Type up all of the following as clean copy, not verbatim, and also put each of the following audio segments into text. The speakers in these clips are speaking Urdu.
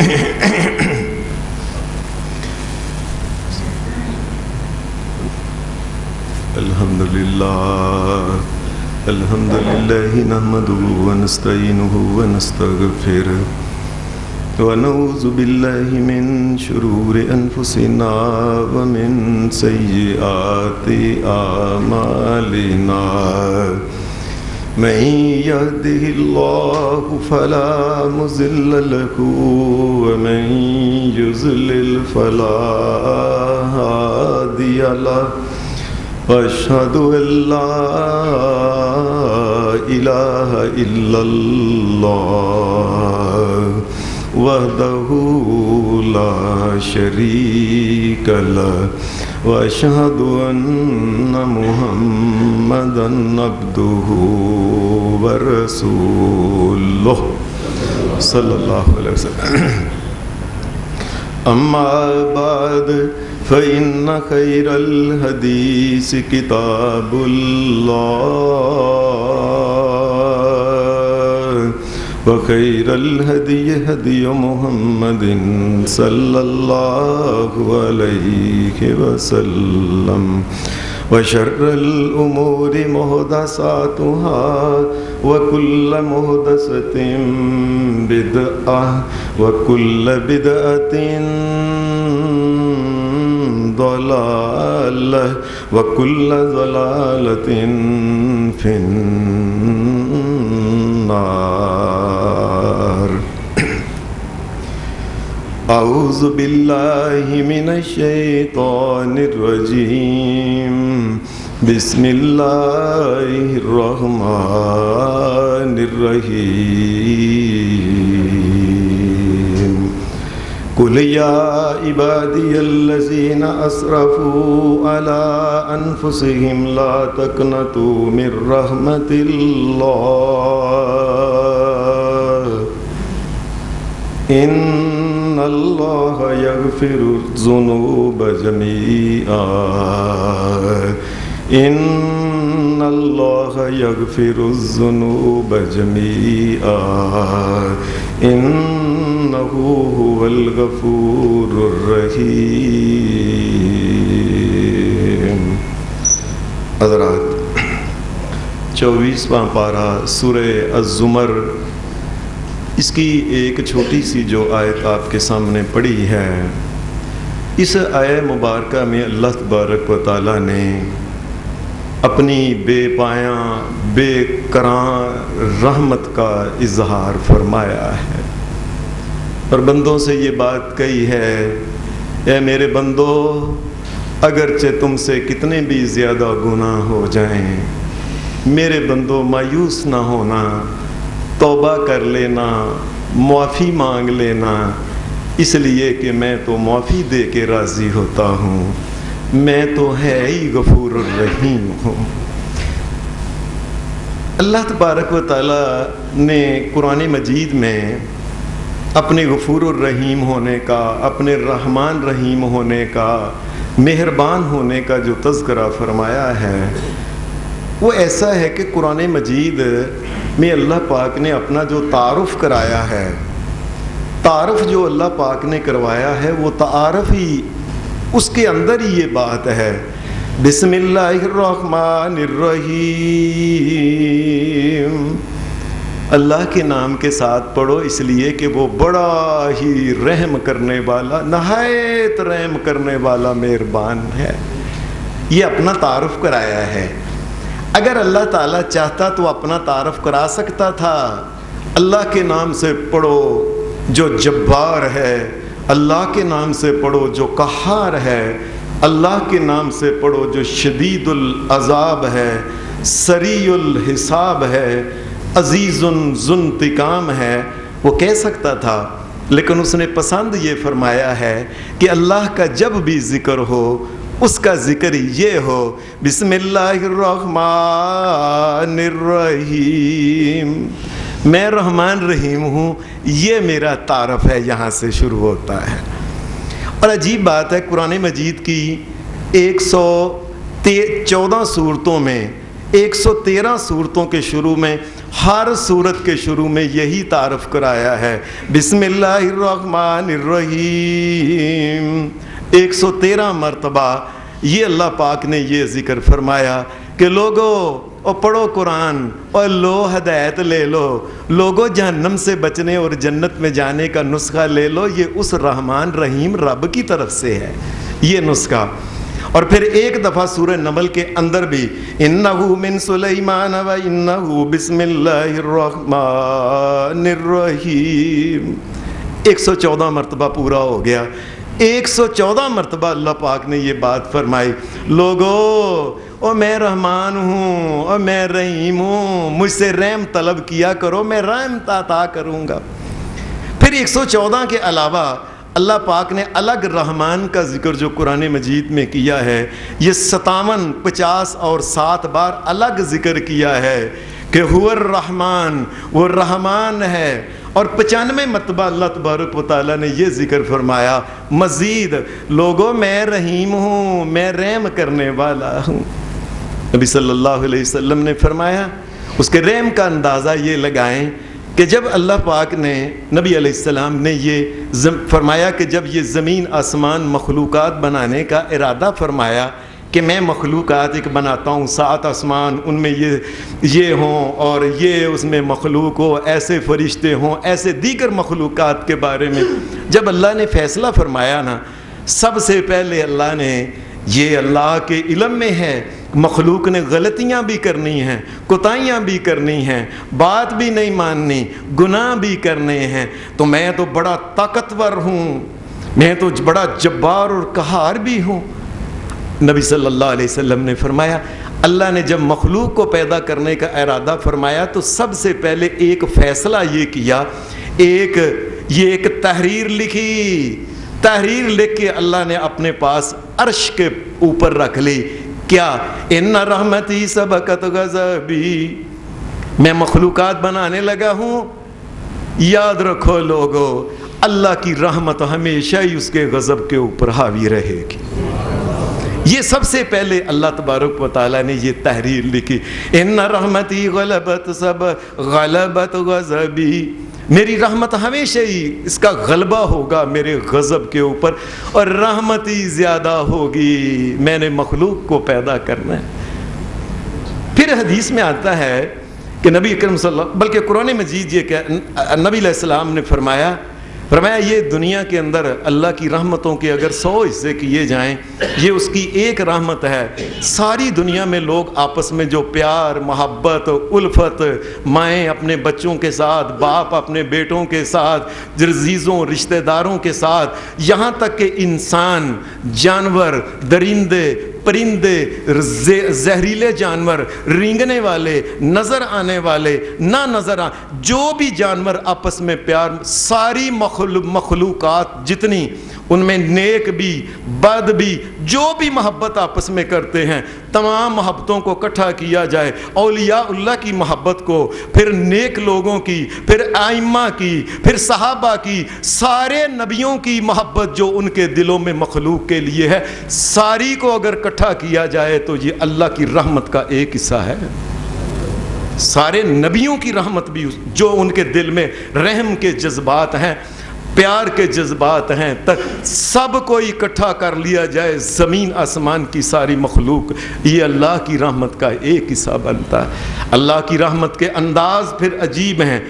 الحمد لله نحمده ونستعينه ونستغفره ونعوذ بالله من شرور أنفسنا ومن سيئات أعمالنا من يهده الله فلا مضل له ومن يضلل فلا هادي له وأشهد أن لا إله إلا الله وحده لا شريك له وأشهد أن محمدا عبده ورسوله صلى الله عليه وسلم. أما بعد فإن خير الحديث كتاب الله وخير الهدي هدي محمد صلى الله عليه وسلم وشر الأمور محدثاتها وكل محدثة بدعة وكل بدعة ضلالة وكل ضلالة في النار. أعوذ بالله من الشيطان الرجيم. بسم الله الرحمن الرحيم. قل يا عبادي الذين أسرفوا على أنفسهم لا تقنطوا من رحمة الله إن الله يغفر الذنوب جميعا إن الله يغفر الذنوب جميعا إنه هو الغفور الرحيم. حضرات، 24واں پارہ سورہ الزمر، اس کی ایک چھوٹی سی جو آیت آپ کے سامنے پڑھی ہے، اس آیت مبارکہ میں اللہ تبارک و تعالیٰ نے اپنی بے پایاں بے کراں رحمت کا اظہار فرمایا ہے اور بندوں سے یہ بات کہی ہے، اے میرے بندو، اگرچہ تم سے کتنے بھی زیادہ گناہ ہو جائیں، میرے بندو مایوس نہ ہونا، توبہ کر لینا، معافی مانگ لینا، اس لیے کہ میں تو معافی دے کے راضی ہوتا ہوں، میں تو ہے ہی غفور الرحیم ہوں. اللہ تبارک و تعالیٰ نے قرآن مجید میں اپنے غفور الرحیم ہونے کا، اپنے رحمان رحیم ہونے کا، مہربان ہونے کا جو تذکرہ فرمایا ہے، وہ ایسا ہے کہ قرآن مجید میں اللہ پاک نے اپنا جو تعارف کرایا ہے، تعارف جو اللہ پاک نے کروایا ہے، وہ تعارف ہی اس کے اندر ہی یہ بات ہے. بسم اللہ الرحمن الرحیم، اللہ کے نام کے ساتھ پڑھو، اس لیے کہ وہ بڑا ہی رحم کرنے والا، نہایت رحم کرنے والا مہربان ہے. یہ اپنا تعارف کرایا ہے. اگر اللہ تعالیٰ چاہتا تو اپنا تعارف کرا سکتا تھا. اللہ کے نام سے پڑھو جو جبار ہے، اللہ کے نام سے پڑھو جو قہار ہے، اللہ کے نام سے پڑھو جو شدید العذاب ہے، سریع الحساب ہے، عزیز ذو انتقام ہے. وہ کہہ سکتا تھا، لیکن اس نے پسند یہ فرمایا ہے کہ اللہ کا جب بھی ذکر ہو، اس کا ذکر یہ ہو، بسم اللہ الرحمن الرحیم، میں رحمان رحیم ہوں، یہ میرا تعارف ہے، یہاں سے شروع ہوتا ہے. اور عجیب بات ہے، قرآن مجید کی 114 صورتوں میں 113 صورتوں کے شروع میں ہر سورت کے شروع میں یہی تعارف کرایا ہے، بسم اللہ الرحمن الرحیم۔ 113 مرتبہ یہ اللہ پاک نے یہ ذکر فرمایا کہ لوگو اور پڑھو قرآن اور لو ہدایت لے لو، لوگو جہنم سے بچنے اور جنت میں جانے کا نسخہ لے لو، یہ اس رحمان رحیم رب کی طرف سے ہے یہ نسخہ۔ اور پھر ایک دفعہ سورہ نمل کے اندر بھی انہو من سلیمان و انہو بسم اللہ الرحمن الرحیم، 114 مرتبہ پورا ہو گیا۔ 114 مرتبہ اللہ پاک نے یہ بات فرمائی، لوگو اور میں رحمان ہوں اور میں رحیم ہوں، مجھ سے رحم طلب کیا کرو، میں رحم عطا کروں گا۔ پھر 114 کے علاوہ اللہ پاک نے الگ رحمان کا ذکر جو قرآن مجید میں کیا ہے، یہ 57، 50 اور 7 بار الگ ذکر کیا ہے کہ هو الرحمن، وہ رحمان ہے۔ اور 95 مرتبہ اللہ تبارک و تعالیٰ نے یہ ذکر فرمایا مزید، لوگوں میں رحیم ہوں، میں رحم کرنے والا ہوں۔ نبی صلی اللہ علیہ وسلم نے فرمایا، اس کے رحم کا اندازہ یہ لگائیں کہ جب اللہ پاک نے نبی علیہ السلام نے یہ فرمایا کہ جب یہ زمین آسمان مخلوقات بنانے کا ارادہ فرمایا کہ میں مخلوقات ایک بناتا ہوں، 7 آسمان ان میں یہ ہوں اور یہ اس میں مخلوق ہو، ایسے فرشتے ہوں، ایسے دیگر مخلوقات کے بارے میں جب اللہ نے فیصلہ فرمایا نا، سب سے پہلے اللہ نے، یہ اللہ کے علم میں ہے، مخلوق نے غلطیاں بھی کرنی ہیں، کوتاہیاں بھی کرنی ہیں، بات بھی نہیں ماننی، گناہ بھی کرنے ہیں، تو میں تو بڑا طاقتور ہوں، میں تو بڑا جبار اور قہار بھی ہوں۔ نبی صلی اللہ علیہ وسلم نے فرمایا، اللہ نے جب مخلوق کو پیدا کرنے کا ارادہ فرمایا تو سب سے پہلے ایک فیصلہ یہ کیا، ایک تحریر لکھی، تحریر لکھ کے اللہ نے اپنے پاس عرش کے اوپر رکھ لی، کیا ان رحمتی سبقت غضبی، میں مخلوقات بنانے لگا ہوں، یاد رکھو لوگو اللہ کی رحمت ہمیشہ ہی اس کے غضب کے اوپر حاوی رہے گی۔ یہ سب سے پہلے اللہ تبارک و تعالیٰ نے یہ تحریر لکھی، ان رحمتی غلبت غضبی، میری رحمت ہمیشہ ہی اس کا غلبہ ہوگا میرے غضب کے اوپر، اور رحمتی زیادہ ہوگی، میں نے مخلوق کو پیدا کرنا ہے۔ پھر حدیث میں آتا ہے کہ نبی اکرم صلی اللہ، بلکہ قرآن مجید یہ کہ نبی علیہ السلام نے فرمایا یہ دنیا کے اندر اللہ کی رحمتوں کے اگر 100 حصے کیے جائیں، یہ اس کی ایک رحمت ہے۔ ساری دنیا میں لوگ آپس میں جو پیار، محبت، الفت، مائیں اپنے بچوں کے ساتھ، باپ اپنے بیٹوں کے ساتھ، عزیزوں رشتہ داروں کے ساتھ، یہاں تک کہ انسان، جانور، درندے، پرندے، زہریلے جانور، رینگنے والے، نظر آنے والے، نہ نظر جو بھی جانور آپس میں پیار، ساری مخلوقات جتنی ان میں نیک بھی بد بھی جو بھی محبت آپس میں کرتے ہیں، تمام محبتوں کو اکٹھا کیا جائے، اولیاء اللہ کی محبت کو، پھر نیک لوگوں کی، پھر ائمہ کی، پھر صحابہ کی، سارے نبیوں کی محبت جو ان کے دلوں میں مخلوق کے لیے ہے، ساری کو اگر اکٹھا کیا جائے تو یہ اللہ کی رحمت کا ایک حصہ ہے۔ سارے نبیوں کی رحمت بھی جو ان کے دل میں رحم کے جذبات ہیں، پیار کے جذبات ہیں، تک سب کو اکٹھا کر لیا جائے، زمین آسمان کی ساری مخلوق، یہ اللہ کی رحمت کا ایک حصہ بنتا ہے۔ اللہ کی رحمت کے انداز پھر عجیب ہیں۔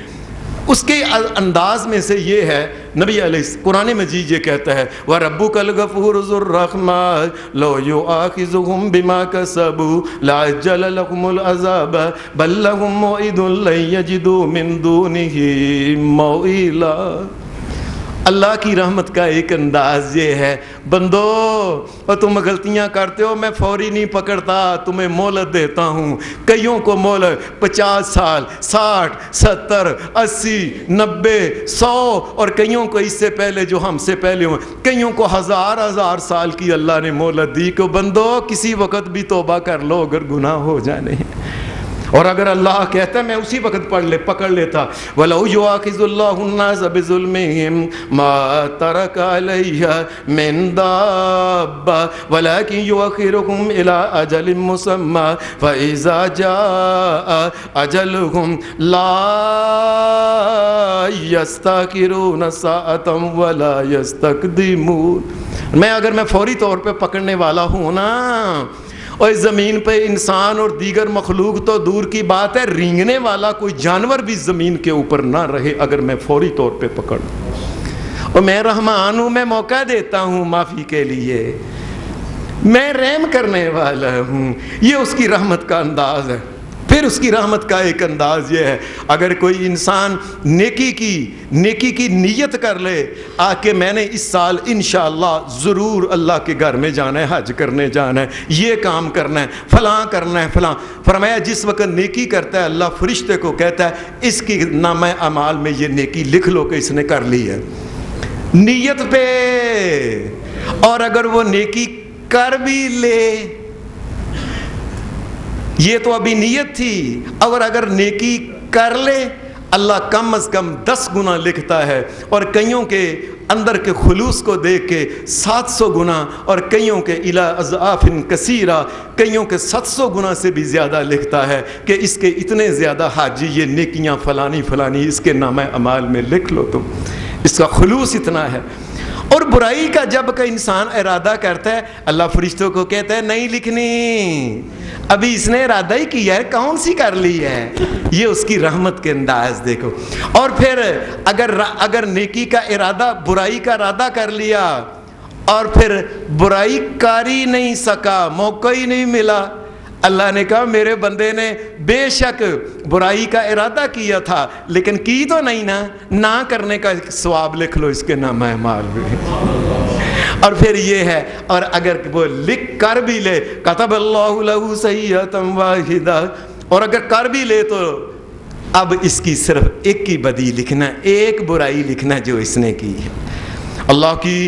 اس کے انداز میں سے یہ ہے، نبی علیہ قرآن مجید یہ کہتا ہے وَرَبُّكَ الْغَفُورُ ذُو الرَّحْمَةِ لَوْ يُؤَاخِذُهُم بِمَا كَسَبُوا لَعَجَّلَ لَهُمُ الْعَذَابَ بَل لَّهُم مَّوْعِدٌ لَّن يَجِدُوا مِن دُونِهِ مَوْعِلًا۔ اللہ کی رحمت کا ایک انداز یہ ہے، بندو اور تم غلطیاں کرتے ہو، میں فوری نہیں پکڑتا، تمہیں مہلت دیتا ہوں۔ کئیوں کو مہلت 50 سال، 60، 70، 80، 90، 100، اور کئیوں کو اس سے پہلے جو ہم سے پہلے ہوں، کئیوں کو ہزار سال کی اللہ نے مہلت دی کہ بندو کسی وقت بھی توبہ کر لو اگر گناہ ہو جانے ہیں۔ اور اگر اللہ کہتا ہے میں اسی وقت پکڑ لیتا وَلَوْ يُؤَاخِذُ اللَّهُ النَّاسَ بِظُلْمِهِمْ مَا تَرَكَ عَلَيْهَا مِنْ دَابَّةٍ وَلَكِنْ يُؤَخِّرُهُمْ إِلَىٰ أَجَلٍ مُّسَمًّى فَإِذَا جَاءَ أَجَلُهُمْ لَا يَسْتَأْخِرُونَ سَاعَةً وَلَا يَسْتَقْدِمُونَ۔ اگر میں فوری طور پہ پکڑنے والا ہوں نا، اور زمین پہ انسان اور دیگر مخلوق تو دور کی بات ہے، رینگنے والا کوئی جانور بھی زمین کے اوپر نہ رہے اگر میں فوری طور پہ پکڑ لوں۔ اور میں رحمان ہوں، میں موقع دیتا ہوں معافی کے لیے، میں رحم کرنے والا ہوں۔ یہ اس کی رحمت کا انداز ہے۔ پھر اس کی رحمت کا ایک انداز یہ ہے، اگر کوئی انسان نیکی کی نیت کر لے کہ میں نے اس سال انشاءاللہ ضرور اللہ کے گھر میں جانا ہے، حج کرنے جانا ہے، یہ کام کرنا ہے، فلاں کرنا ہے، فلاں، فرمایا جس وقت نیکی کرتا ہے اللہ فرشتے کو کہتا ہے اس کی نامہ اعمال میں یہ نیکی لکھ لو کہ اس نے کر لی ہے، نیت پہ۔ اور اگر وہ نیکی کر بھی لے، یہ تو ابھی نیت تھی، اور اگر نیکی کر لے اللہ کم از کم 10 گنا لکھتا ہے، اور کئیوں کے اندر کے خلوص کو دیکھ کے 700 گنا، اور کئیوں کے الی اضعاف کثیرہ، کئیوں کے 700 گنا سے بھی زیادہ لکھتا ہے کہ اس کے اتنے زیادہ حاجی، یہ نیکیاں فلانی فلانی اس کے نامہ اعمال میں لکھ لو تم، اس کا خلوص اتنا ہے۔ اور برائی کا جب کہ انسان ارادہ کرتا ہے اللہ فرشتوں کو کہتا ہے نہیں لکھنی، ابھی اس نے ارادہ ہی کیا ہے، کون سی کر لی ہے۔ یہ اس کی رحمت کے انداز دیکھو۔ اور پھر اگر نیکی کا ارادہ، برائی کا ارادہ کر لیا اور پھر برائی کر ہی نہیں سکا، موقع ہی نہیں ملا، اللہ نے کہا میرے بندے نے بے شک برائی کا ارادہ کیا تھا لیکن کی تو نہیں نا، نہ کرنے کا ثواب لکھ لو اس کے نامہ اعمال میں۔ اور پھر یہ ہے، اور اگر وہ لکھ کر بھی لے کتب اللہ لہ سیئۃ واحدہ، اور اگر کر بھی لے تو اب اس کی صرف ایک کی بدی لکھنا، ایک برائی لکھنا جو اس نے کی ہے۔ اللہ کی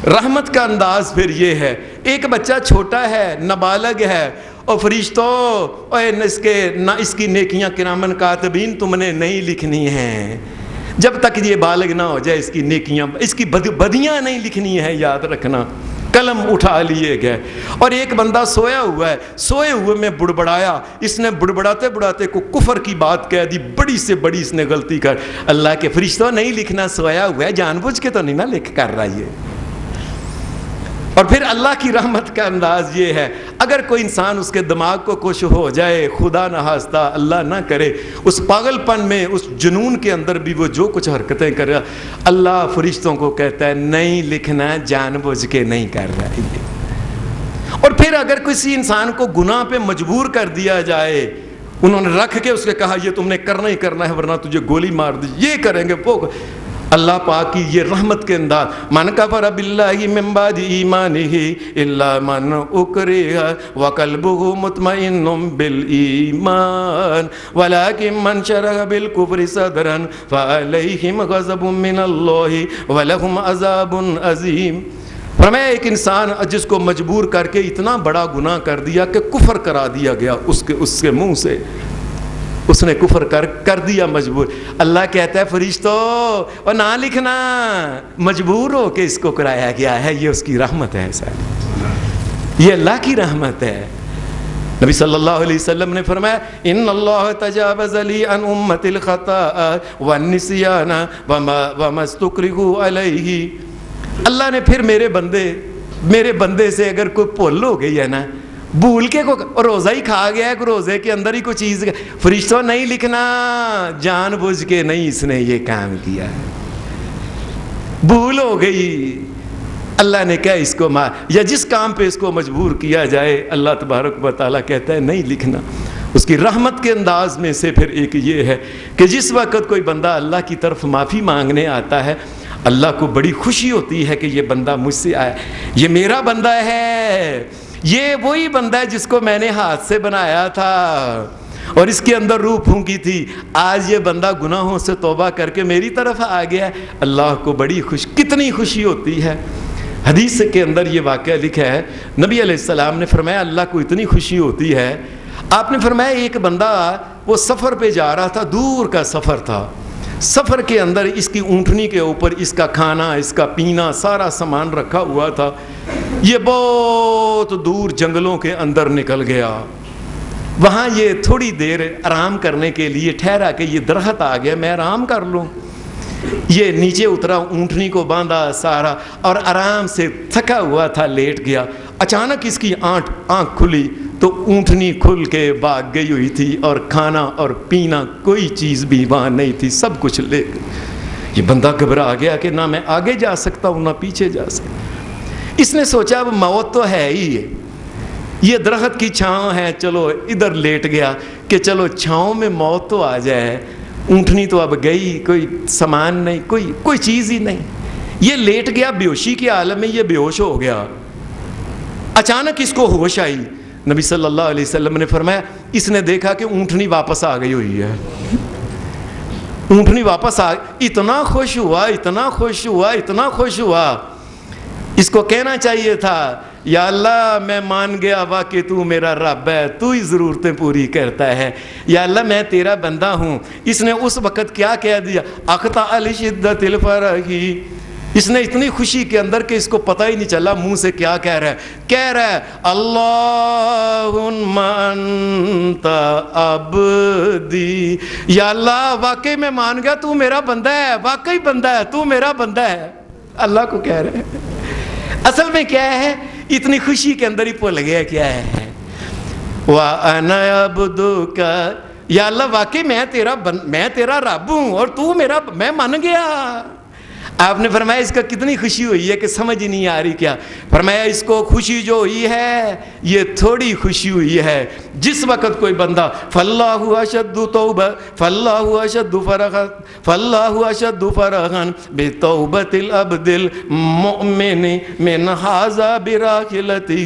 رحمت کا انداز پھر یہ ہے، ایک بچہ چھوٹا ہے، نابالغ ہے، اور فرشتوں اس کی نیکیاں کرامن کاتبین تم نے نہیں لکھنی ہیں، جب تک یہ بالغ نہ ہو جائے اس کی نیکیاں، اس کی بدیاں نہیں لکھنی ہیں، یاد رکھنا۔ قلم اٹھا لیے گئے، اور ایک بندہ سویا ہوا ہے، سوئے ہوئے میں بڑبڑایا، اس نے بڑبڑاتے بڑھاتے کو کفر کی بات کہہ دی، بڑی سے بڑی اس نے غلطی کر، اللہ کے فرشتوں نہیں لکھنا، سویا ہوا ہے، جان بوجھ کے تو نہیں نہ لکھ کر رہا یہ۔ اور پھر اللہ کی رحمت کا انداز یہ ہے، اگر کوئی انسان اس کے دماغ کو کچھ ہو جائے، خدا نہ خواستہ اللہ نہ کرے، اس پاگل پن میں، اس جنون کے اندر بھی وہ جو کچھ حرکتیں کر رہا، اللہ فرشتوں کو کہتا ہے نہیں لکھنا، جان بوجھ کے نہیں کر رہا ہے۔ اور پھر اگر کسی انسان کو گناہ پہ مجبور کر دیا جائے، انہوں نے رکھ کے اس کے کہا یہ تم نے کرنا ہی کرنا ہے ورنہ تجھے گولی مار دی، یہ کریں گے وہ، اللہ پاک کی یہ رحمت کے انداز، من کفر باللہ من بعد ایمانہ الا من اکرہ وقلبہ مطمئن بالایمان ولکن من شرح بالکفر صدرا فعلیہم غضب من اللہ ولہم عذاب عظیم۔ فرمایا ایک انسان جس کو مجبور کر کے اتنا بڑا گناہ کر دیا کہ کفر کرا دیا گیا اس کے منہ سے، اس نے کفر کر دیا مجبور، اللہ کہتا ہے فرشتوں اور نہ لکھنا، مجبور ہو کے اس کو کرایا گیا ہے، یہ اس کی رحمت ہے، یہ اللہ کی رحمت ہے۔ نبی صلی اللہ علیہ وسلم نے فرمایا ان اللہ تجاوز لی عن امت الخطاء والنسیان وما استکرہوا علیہ، اللہ نے پھر میرے بندے سے اگر کوئی بھول ہو گئی ہے نا، بھول کے کو روزہ ہی کھا گیا ہے، روزے کے اندر ہی کوئی چیز، فرشتوں نہیں لکھنا، جان بوجھ کے نہیں اس نے یہ کام کیا ہے، بھول ہو گئی، اللہ نے کہا اس کو یا جس کام پہ اس کو مجبور کیا جائے، اللہ تبارک و تعالیٰ کہتا ہے نہیں لکھنا۔ اس کی رحمت کے انداز میں سے پھر ایک یہ ہے کہ جس وقت کوئی بندہ اللہ کی طرف معافی مانگنے آتا ہے، اللہ کو بڑی خوشی ہوتی ہے کہ یہ بندہ مجھ سے آیا، یہ میرا بندہ ہے، یہ وہی بندہ ہے جس کو میں نے ہاتھ سے بنایا تھا اور اس کے اندر روح پھونکی تھی، آج یہ بندہ گناہوں سے توبہ کر کے میری طرف آ گیا، اللہ کو بڑی کتنی خوشی ہوتی ہے۔ حدیث کے اندر یہ واقعہ لکھا ہے، نبی علیہ السلام نے فرمایا اللہ کو اتنی خوشی ہوتی ہے آپ نے فرمایا ایک بندہ وہ سفر پہ جا رہا تھا، دور کا سفر تھا، سفر کے اندر اس کی اونٹنی کے اوپر اس کا کھانا، اس کا پینا، سارا سامان رکھا ہوا تھا، یہ بہت دور جنگلوں کے اندر نکل گیا، وہاں یہ تھوڑی دیر آرام کرنے کے لیے ٹھہرا کہ یہ درخت آ گیا میں آرام کر لوں، یہ نیچے اترا، اونٹنی کو باندھا سارا اور آرام سے تھکا ہوا تھا، لیٹ گیا، اچانک اس کی آنکھ کھلی تو اونٹنی کھل کے بھاگ گئی ہوئی تھی اور کھانا اور پینا کوئی چیز بھی وہاں نہیں تھی، سب کچھ لے گئی۔ یہ بندہ گھبرا گیا کہ نہ میں آگے جا سکتا ہوں نہ پیچھے جا سکتا۔ اس نے سوچا اب موت تو ہے ہی ہے، یہ درخت کی چھاؤں ہے، چلو ادھر لیٹ گیا کہ چلو چھاؤں میں موت تو آ جائے، اونٹنی تو اب گئی، کوئی سامان نہیں، کوئی چیز ہی نہیں، یہ لیٹ گیا، بے ہوشی کے عالم میں یہ بے ہوش ہو گیا۔ اچانک اس کو ہوش آئی، نبی صلی اللہ علیہ وسلم نے فرمایا اس نے دیکھا کہ اونٹنی واپس آ گئی ہوئی ہے، اونٹنی واپس اتنا خوش ہوا، اتنا خوش ہوا، اتنا خوش ہوا، اس کو کہنا چاہیے تھا یا اللہ میں مان گیا واقعی تو میرا رب ہے، تو ہی ضرورتیں پوری کرتا ہے، یا اللہ میں تیرا بندہ ہوں۔ اس نے اس وقت کیا کہہ دیا، اقطع لشدت الفرح، اس نے اتنی خوشی کے اندر کہ اس کو پتہ ہی نہیں چلا منہ سے کیا کہہ رہا ہے اللہم انت عبدی، یا اللہ واقعی میں مان گیا تو میرا بندہ ہے، واقعی بندہ ہے، تو میرا بندہ ہے، اللہ کو کہہ رہے ہیں۔ اصل میں کیا ہے، اتنی خوشی کے اندر ہی بھول گیا کیا ہے، وَأَنَا عَبْدُكَ، یا اللہ واقعی میں تیرا رب ہوں اور تو میرا، میں مان گیا۔ آپ نے فرمایا اس کا کتنی خوشی ہوئی ہے کہ سمجھ ہی نہیں آ رہی کیا، فرمایا اس کو خوشی جو ہوئی ہے یہ تھوڑی خوشی ہوئی ہے جس وقت کوئی بندہ فاللہ اشد توبہ فاللہ اشد فرحا فاللہ اشد فرحا بتوبۃ العبد المؤمن من ھذا براحلتہ،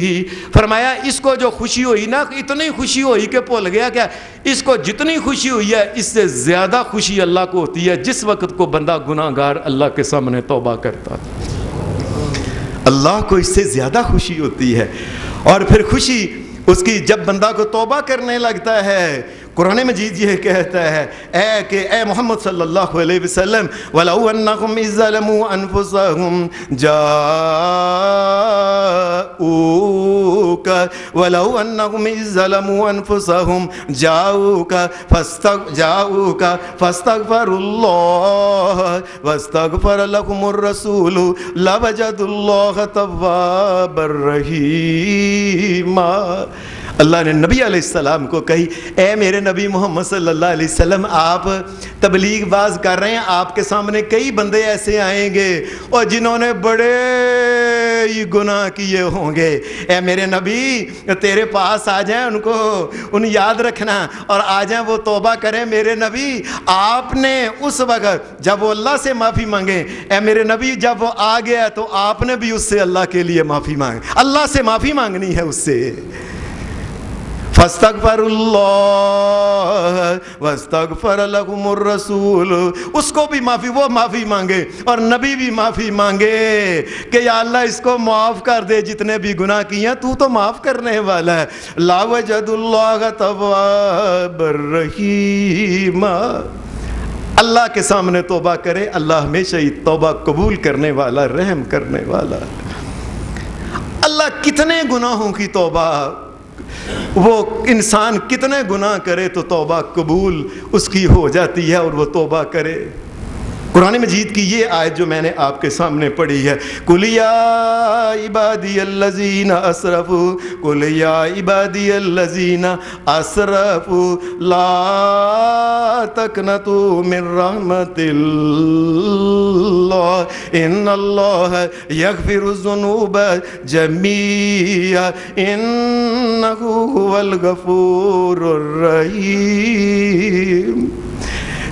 فرمایا اس کو جو خوشی ہوئی نا، اتنی خوشی ہوئی کہ بھول گیا کیا، اس کو جتنی خوشی ہوئی ہے اس سے زیادہ خوشی اللہ کو ہوتی ہے جس وقت کو بندہ گناہ گار اللہ کے سامنے توبہ کرتا ہے، اللہ کو اس سے زیادہ خوشی ہوتی ہے۔ اور پھر خوشی اس کی جب بندہ کو توبہ کرنے لگتا ہے، قرآن مجید یہ کہتا ہے اے محمد صلی اللہ علیہ وسلم وَلَوْ أَنَّهُمْ إِذْ ظَلَمُوا أَنفُسَهُمْ جَاءُوكَ وَلَوْ أَنَّهُمْ إِذْ ظَلَمُوا أَنفُسَهُمْ جَاءُوكَ فَاسْتَغْفَرُوا اللَّهَ وَاسْتَغْفَرَ لَهُمُ الرَّسُولُ لَوَجَدُوا اللَّهَ تَوَّابًا رَحِيمًا۔ اللہ نے نبی علیہ السلام کو کہی اے میرے نبی محمد صلی اللہ علیہ وسلم، آپ تبلیغ باز کر رہے ہیں، آپ کے سامنے کئی بندے ایسے آئیں گے اور جنہوں نے بڑے ہی گناہ کیے ہوں گے، اے میرے نبی تیرے پاس آ جائیں، ان یاد رکھنا اور آ جائیں وہ توبہ کریں۔ میرے نبی آپ نے اس وقت جب وہ اللہ سے معافی مانگے، اے میرے نبی جب وہ آ گیا تو آپ نے بھی اس سے اللہ کے لیے معافی مانگی، اللہ سے معافی مانگنی ہے اس سے۔ فَاسْتَغْفَرُوا اللَّهَ وَاسْتَغْفَرَ لَهُمُ الرَّسُولُ، اس کو بھی معافی، وہ معافی مانگے اور نبی بھی معافی مانگے کہ یا اللہ اس کو معاف کر دے، جتنے بھی گناہ کیے ہیں تو معاف کرنے والا ہے۔ لَوَجَدُوا اللَّهَ تَوَّابًا رَحِيمًا، اللہ کے سامنے توبہ کرے، اللہ ہمیشہ ہی توبہ قبول کرنے والا، رحم کرنے والا۔ اللہ کتنے گناہوں کی توبہ، وہ انسان کتنے گناہ کرے تو توبہ قبول اس کی ہو جاتی ہے اور وہ توبہ کرے۔ قرآن مجید کی یہ آیت جو میں نے آپ کے سامنے پڑھی ہے، قُلْ يَا عِبَادِيَ الَّذِينَ أَسْرَفُوا قُلْ يَا عِبَادِيَ الَّذِينَ أَسْرَفُوا لَا تَقْنَطُوا مِنْ رَحْمَةِ اللَّهِ إِنَّ اللَّهَ يَغْفِرُ الذُّنُوبَ جَمِيعًا إِنَّهُ هُوَ الْغَفُورُ الرَّحِيمُ۔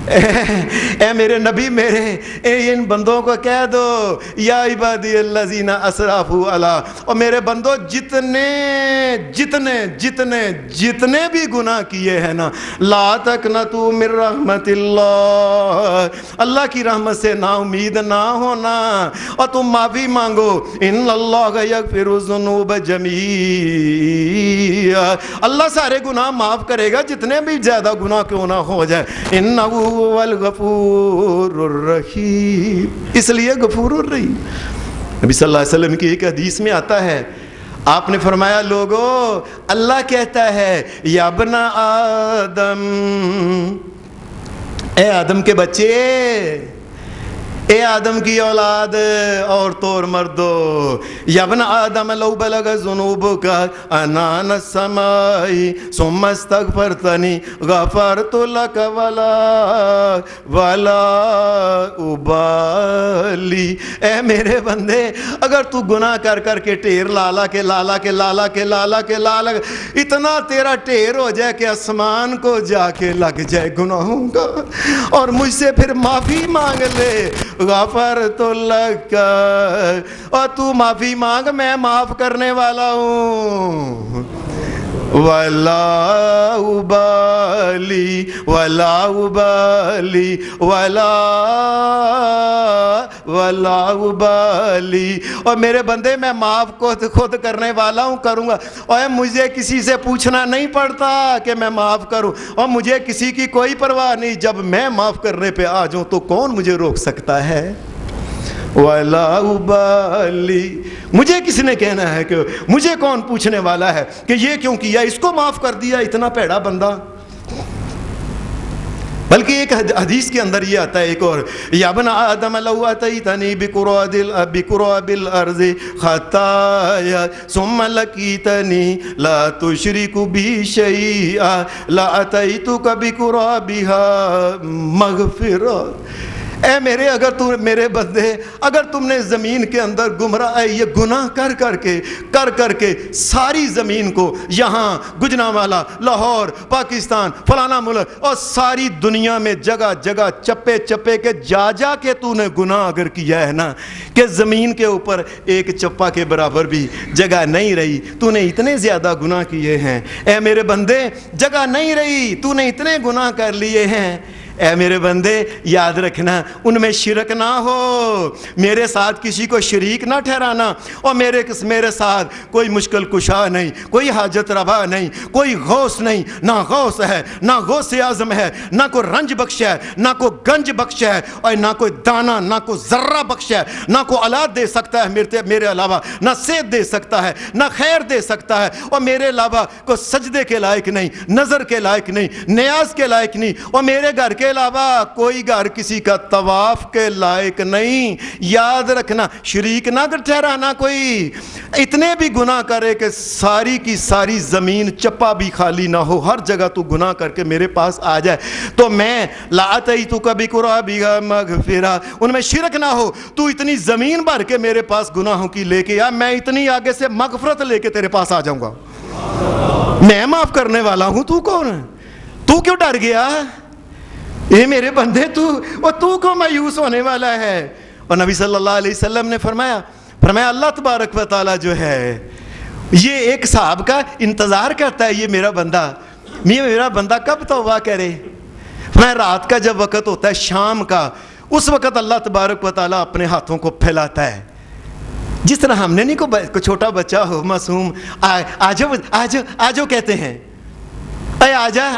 اے میرے نبی میرے ان بندوں کو کہہ دو یا عبادی الذین اسرفوا علی، اور میرے بندو جتنے بھی گناہ کیے ہیں نا، لا تقنطوا من رحمت اللہ، اللہ کی رحمت سے نا امید نہ ہونا، اور تم معافی مانگو، ان اللہ یغفر الذنوب جميعا، اللہ سارے گناہ معاف کرے گا جتنے بھی زیادہ گناہ کیوں نہ ہو جائے، انہ هو الغفور الرحیم، اس لیے غفور الرحیم۔ نبی صلی اللہ علیہ وسلم کی ایک حدیث میں آتا ہے، آپ نے فرمایا لوگو اللہ کہتا ہے یا ابن آدم، اے آدم کے بچے، اے آدم کی اولاد عورتوں اور مردوں، یا ابن آدم لو بلغ ذنوبک عنان السماء ثم استغفرتنی غفرت لک ولا ابالی، اے میرے بندے اگر تو گناہ کر کر کے ٹھیر لالا کے اتنا تیرا ٹھیر ہو جائے کہ آسمان کو جا کے لگ جائے گناہوں کا، اور مجھ سے پھر معافی مانگ لے، غفرت لک، اور تو معافی مانگ میں معاف کرنے والا ہوں، ولا ابالی اور میرے بندے میں معاف خود کرنے والا ہوں، کروں گا، اور مجھے کسی سے پوچھنا نہیں پڑتا کہ میں معاف کروں، اور مجھے کسی کی کوئی پرواہ نہیں، جب میں معاف کرنے پہ آ جاؤں تو کون مجھے روک سکتا ہے، ولا ابالی، مجھے کس نے کہنا ہے کہ مجھے کون پوچھنے والا ہے کہ یہ کیوں کیا، اس کو معاف کر دیا اتنا پیڑا بندہ۔ بلکہ ایک حدیث کے اندر یہ آتا ہے ایک اور، یا ابن آدم لو اتیتنی بقراب الارض خطایا ثم لقیتنی لا تشرک بی شیئا لاتیتک بقرابها مغفرہ، اے میرے بندے اگر تم نے زمین کے اندر یہ گناہ کر کے ساری زمین کو، یہاں گجرانوالہ، لاہور، پاکستان، فلانا ملک اور ساری دنیا میں جگہ جگہ چپے کے جا کے تو نے گناہ اگر کیا ہے نا کہ زمین کے اوپر ایک چپا کے برابر بھی جگہ نہیں رہی، تو نے اتنے زیادہ گناہ کیے ہیں، اے میرے بندے جگہ نہیں رہی، تو نے اتنے گناہ کر لیے ہیں، اے میرے بندے یاد رکھنا ان میں شرک نہ ہو، میرے ساتھ کسی کو شریک نہ ٹھہرانا، اور میرے ساتھ کوئی مشکل کشا نہیں، کوئی حاجت روا نہیں، کوئی غوث نہیں، نہ غوث ہے، نہ غوث اعظم ہے، نہ کوئی رنج بخش ہے، نہ کوئی گنج بخش ہے، اور نہ کوئی دانا، نہ کوئی ذرہ بخش ہے، نہ کوئی اولاد دے سکتا ہے میرے علاوہ، نہ صحت دے سکتا ہے، نہ خیر دے سکتا ہے، اور میرے علاوہ کوئی سجدے کے لائق نہیں، نظر کے لائق نہیں، نیاز کے لائق نہیں، اور میرے گھر کے علاوہ کوئی گھر کسی کا طواف کے لائق نہیں۔ یاد رکھنا شریک نہ ٹھہرانا، کوئی اتنے بھی گناہ کرے کہ ساری کی ساری زمین چپا بھی خالی نہ ہو، ہر جگہ تو گناہ کر کے میرے پاس آ جائے تو میں لاتیتک بقرابها مغفرہ، ان میں شرک نہ ہو، تو اتنی زمین بھر کے میرے پاس گناہوں کی لے کے آ، میں اتنی آگے سے مغفرت لے کے تیرے پاس آ جاؤں گا، میں معاف کرنے والا ہوں، تو کون ہے؟ تو کیوں ڈر گیا؟ اے میرے بندے تو کو مایوس ہونے والا ہے؟ اور نبی صلی اللہ علیہ وسلم نے فرمایا اللہ تبارک و تعالی جو ہے یہ ایک صاحب کا انتظار کرتا ہے، یہ میرا بندہ کب توبہ کرے۔ میں رات کا جب وقت ہوتا ہے شام کا، اس وقت اللہ تبارک و تعالی اپنے ہاتھوں کو پھیلاتا ہے، جس طرح ہم نے نہیں کو چھوٹا بچہ ہو معصوم آجو کہتے ہیں، اے آجا،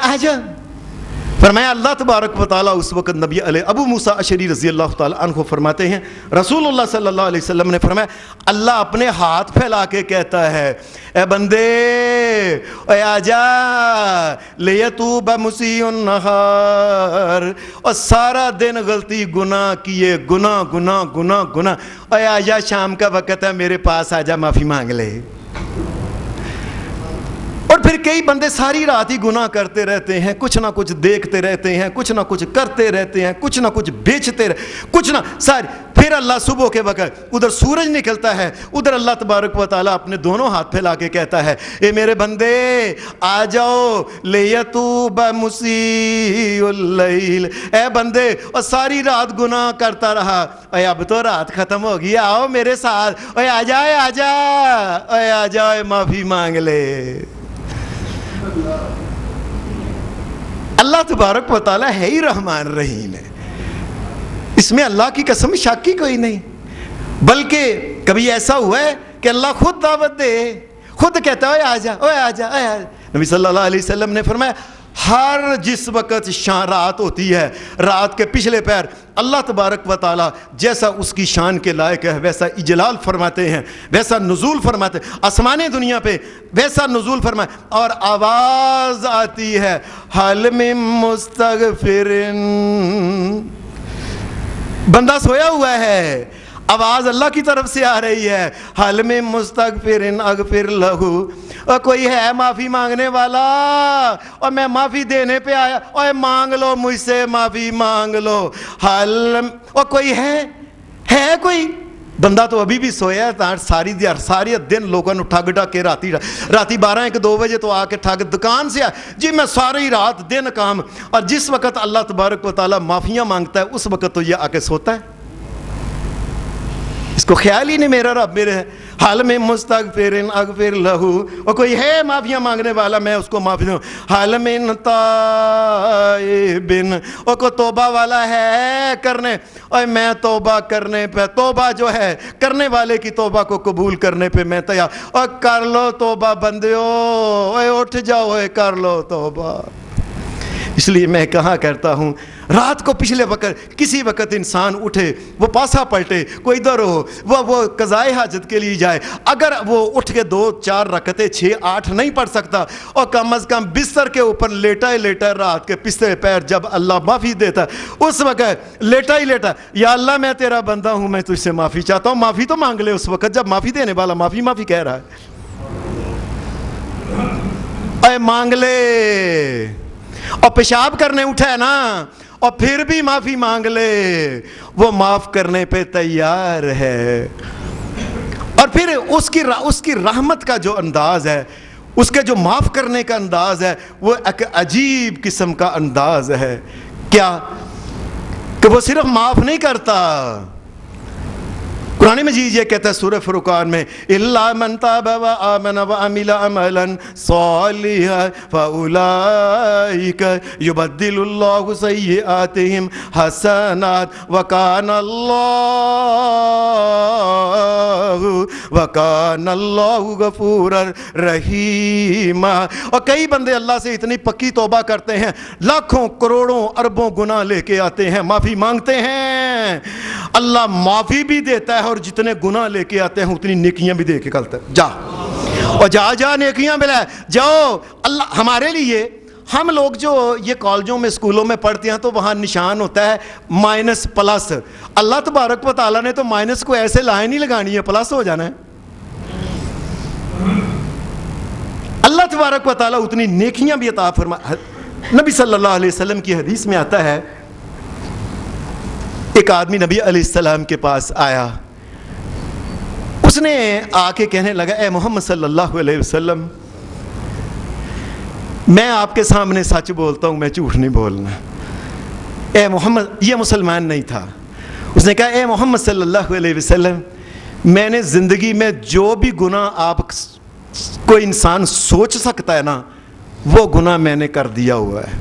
فرمایا اللہ تبارک و تعالیٰ اس وقت نبی علیہ ابو موسیٰ اشعری رضی اللہ تعالیٰ عنہ فرماتے ہیں، رسول اللہ صلی اللہ علیہ وسلم نے فرمایا اللہ اپنے ہاتھ پھیلا کے کہتا ہے، اے بندے اے آجا لیتوب مسیء النہار، اور سارا دن غلطی گناہ کیے، گناہ، اے آجا شام کا وقت ہے میرے پاس آجا معافی مانگ لے۔ اور پھر پھر کئی بندے ساری رات ہی گناہ کرتے رہتے ہیں، کچھ نہ کچھ دیکھتے رہتے ہیں، کچھ نہ کچھ کرتے رہتے ہیں، کچھ نہ کچھ بیچتے کچھ نہ ساری. پھر اللہ صبح کے وقت ادھر سورج نکلتا ہے، ادھر اللہ تبارک و تعالیٰ اپنے دونوں ہاتھ پھیلا کے کہتا ہے اے میرے بندے آ جاؤ لیتوب مسیء اللیل. اے بندے اور ساری رات گناہ کرتا رہا، اے اب تو رات ختم ہوگی، آؤ میرے ساتھ، اے آ جائے آ جا، اے آ جائے معافی مانگ لے. اللہ تبارک و تعالیٰ ہے ہی رحمان رحیم ہے، اس میں اللہ کی قسم شک ہی کوئی نہیں. بلکہ کبھی ایسا ہوا ہے کہ اللہ خود دعوت دے، خود کہتا ہے آ جا، اوے آ جا، آ جا. نبی صلی اللہ علیہ وسلم نے فرمایا ہر جس وقت رات ہوتی ہے، رات کے پچھلے پہر اللہ تبارک و تعالیٰ جیسا اس کی شان کے لائق ہے ویسا اجلال فرماتے ہیں، ویسا نزول فرماتے ہیں آسمان دنیا پہ، ویسا نزول فرمائے. اور آواز آتی ہے حل من مستغفر، بندہ سویا ہوا ہے، آواز اللہ کی طرف سے آ رہی ہے حل من مستغفر اغفر لہ، اور کوئی ہے معافی مانگنے والا اور میں معافی دینے پہ آیا، اور مانگ لو مجھ سے معافی مانگ لو. حل اور کوئی ہے کوئی بندہ تو ابھی بھی سویا ہے، ساری دن لوگوں نے ٹھگ ڈا کے راتی 12-1-2 بجے تو آ کے ٹھگ دکان سے جی میں ساری رات دن کام. اور جس وقت اللہ تبارک و تعالیٰ معافیاں مانگتا ہے اس وقت تو یہ آ کے سوتا ہے، اس کو خیال ہی نہیں میرا رب میرے ہے. حل میں مستغفر اغفر لہ، اور کوئی ہے معافیاں مانگنے والا میں اس کو معافی دوں. حل من تائب، اور کوئی توبہ والا ہے کرنے، اور میں توبہ کرنے پہ، توبہ جو ہے کرنے والے کی توبہ کو قبول کرنے پہ میں تیار. اور کر لو توبہ بندیو، اے اٹھ جاؤ، اے کر لو توبہ. اس لیے میں کہا کرتا ہوں رات کو پچھلے وقت کسی وقت انسان اٹھے، وہ پاسا پلٹے، کوئی ادھر ہو، وہ قضائے حاجت کے لیے جائے، اگر وہ اٹھ کے 2-4 رکعتیں 6-8 نہیں پڑھ سکتا، اور کم از کم بستر کے اوپر لیٹا ہی لیٹا رات کے پچھلے پیر جب اللہ معافی دیتا ہے اس وقت لیٹا ہی لیٹا، یا اللہ میں تیرا بندہ ہوں، میں تجھ سے معافی چاہتا ہوں، معافی تو مانگ لے. اس وقت جب معافی دینے والا معافی کہہ رہا ہے، اے مانگ لے. اور پیشاب کرنے اٹھا ہے نا اور پھر بھی معافی مانگ لے، وہ معاف کرنے پہ تیار ہے. اور پھر اس کی رحمت کا جو انداز ہے، اس کے جو معاف کرنے کا انداز ہے، وہ ایک عجیب قسم کا انداز ہے. کیا کہ وہ صرف معاف نہیں کرتا، قرآن مجید یہ کہتا ہے سورہ فرقان میں الا من تاب وآمن وعمل عملا صالحا فاولئک یبدل اللہ سیئاتہم حسنات وکان اللہ غفورا رحیما. اور کئی بندے اللہ سے اتنی پکی توبہ کرتے ہیں، لاکھوں کروڑوں اربوں گناہ لے کے آتے ہیں، معافی مانگتے ہیں، اللہ معافی بھی دیتا ہے، اور جتنے گناہ لے کے آتے ہیں اتنی نیکیاں بھی دے کے کلتا ہے. جا اور جا نیکیاں ملا جاؤ. اللہ ہمارے لیے، ہم لوگ جو یہ کالجوں میں اسکولوں میں پڑھتے ہیں تو وہاں نشان ہوتا ہے -+. اللہ تبارک و تعالیٰ نے تو مائنس کو ایسے لائن ہی لگانی ہے، پلس ہو جانا ہے. اللہ تبارک و تعالیٰ اتنی نیکیاں بھی عطا فرما. نبی صلی اللہ علیہ وسلم کی حدیث میں آتا ہے ایک آدمی نبی علیہ السلام کے پاس آیا، اس نے آ کے کہنے لگا اے محمد صلی اللہ علیہ وسلم، میں آپ کے سامنے سچ بولتا ہوں، میں جھوٹ نہیں بولنا. اے محمد، یہ مسلمان نہیں تھا، اس نے کہا اے محمد صلی اللہ علیہ وسلم، میں نے زندگی میں جو بھی گناہ آپ کوئی انسان سوچ سکتا ہے نا، وہ گناہ میں نے کر دیا ہوا ہے.